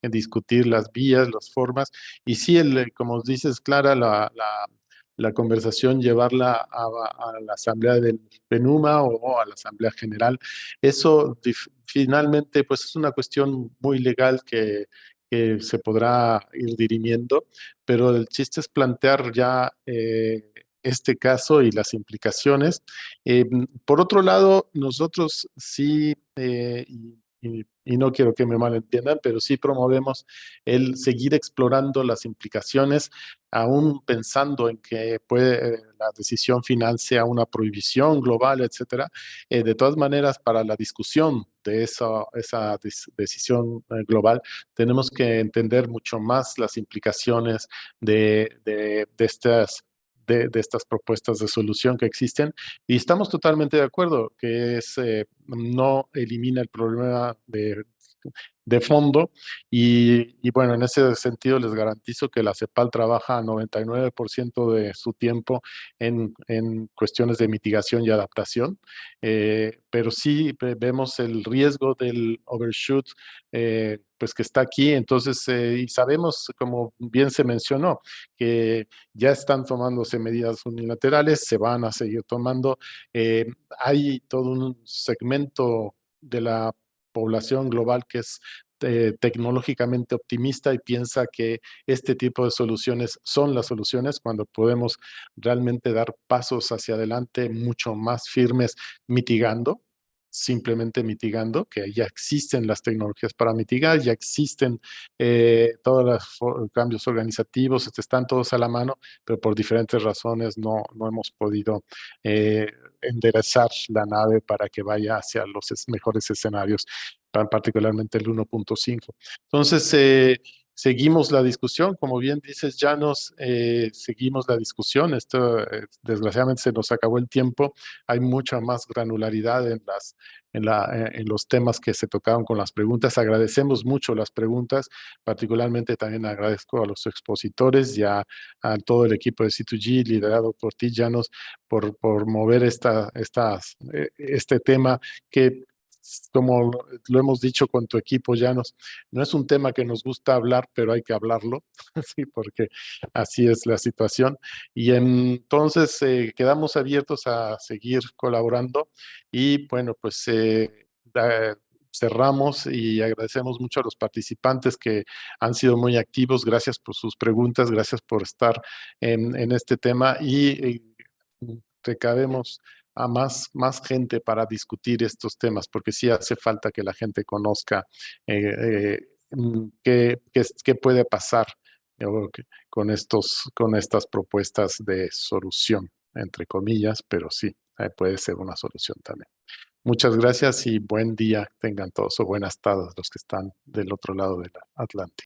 en discutir las vías, las formas, y sí, como dices, Clara, la conversación llevarla a la asamblea del PENUMA o a la asamblea general, eso finalmente pues es una cuestión muy legal que se podrá ir dirimiendo, pero el chiste es plantear ya este caso y las implicaciones. Por otro lado, nosotros sí, y no quiero que me malentiendan, pero sí promovemos el seguir explorando las implicaciones, aún pensando en que la decisión final sea una prohibición global, etcétera. De todas maneras, para la discusión de esa decisión global, tenemos que entender mucho más las implicaciones de estas propuestas de solución que existen y estamos totalmente de acuerdo que no elimina el problema de fondo y bueno, en ese sentido les garantizo que la CEPAL trabaja 99% de su tiempo en cuestiones de mitigación y adaptación, pero sí vemos el riesgo del overshoot pues que está aquí, entonces y sabemos, como bien se mencionó, que ya están tomándose medidas unilaterales, se van a seguir tomando, hay todo un segmento de la población global que es tecnológicamente optimista y piensa que este tipo de soluciones son las soluciones cuando podemos realmente dar pasos hacia adelante mucho más firmes mitigando, simplemente mitigando, que ya existen las tecnologías para mitigar, ya existen todos los cambios organizativos, están todos a la mano, pero por diferentes razones no hemos podido enderezar la nave para que vaya hacia los mejores escenarios, particularmente el 1.5. Entonces, seguimos la discusión, como bien dices, Llanos, seguimos la discusión. Esto, desgraciadamente, se nos acabó el tiempo. Hay mucha más granularidad en los temas que se tocaron con las preguntas. Agradecemos mucho las preguntas, particularmente también agradezco a los expositores y a todo el equipo de C2G, liderado por ti, Llanos, por mover este tema que, como lo hemos dicho con tu equipo, Llanos, no es un tema que nos gusta hablar, pero hay que hablarlo, sí, porque así es la situación. Y entonces quedamos abiertos a seguir colaborando y bueno, pues cerramos y agradecemos mucho a los participantes que han sido muy activos. Gracias por sus preguntas, gracias por estar en este tema y recabemos a más gente para discutir estos temas, porque sí hace falta que la gente conozca qué puede pasar con estas propuestas de solución, entre comillas, pero sí, puede ser una solución también. Muchas gracias y buen día tengan todos, o buenas tardes los que están del otro lado del Atlántico.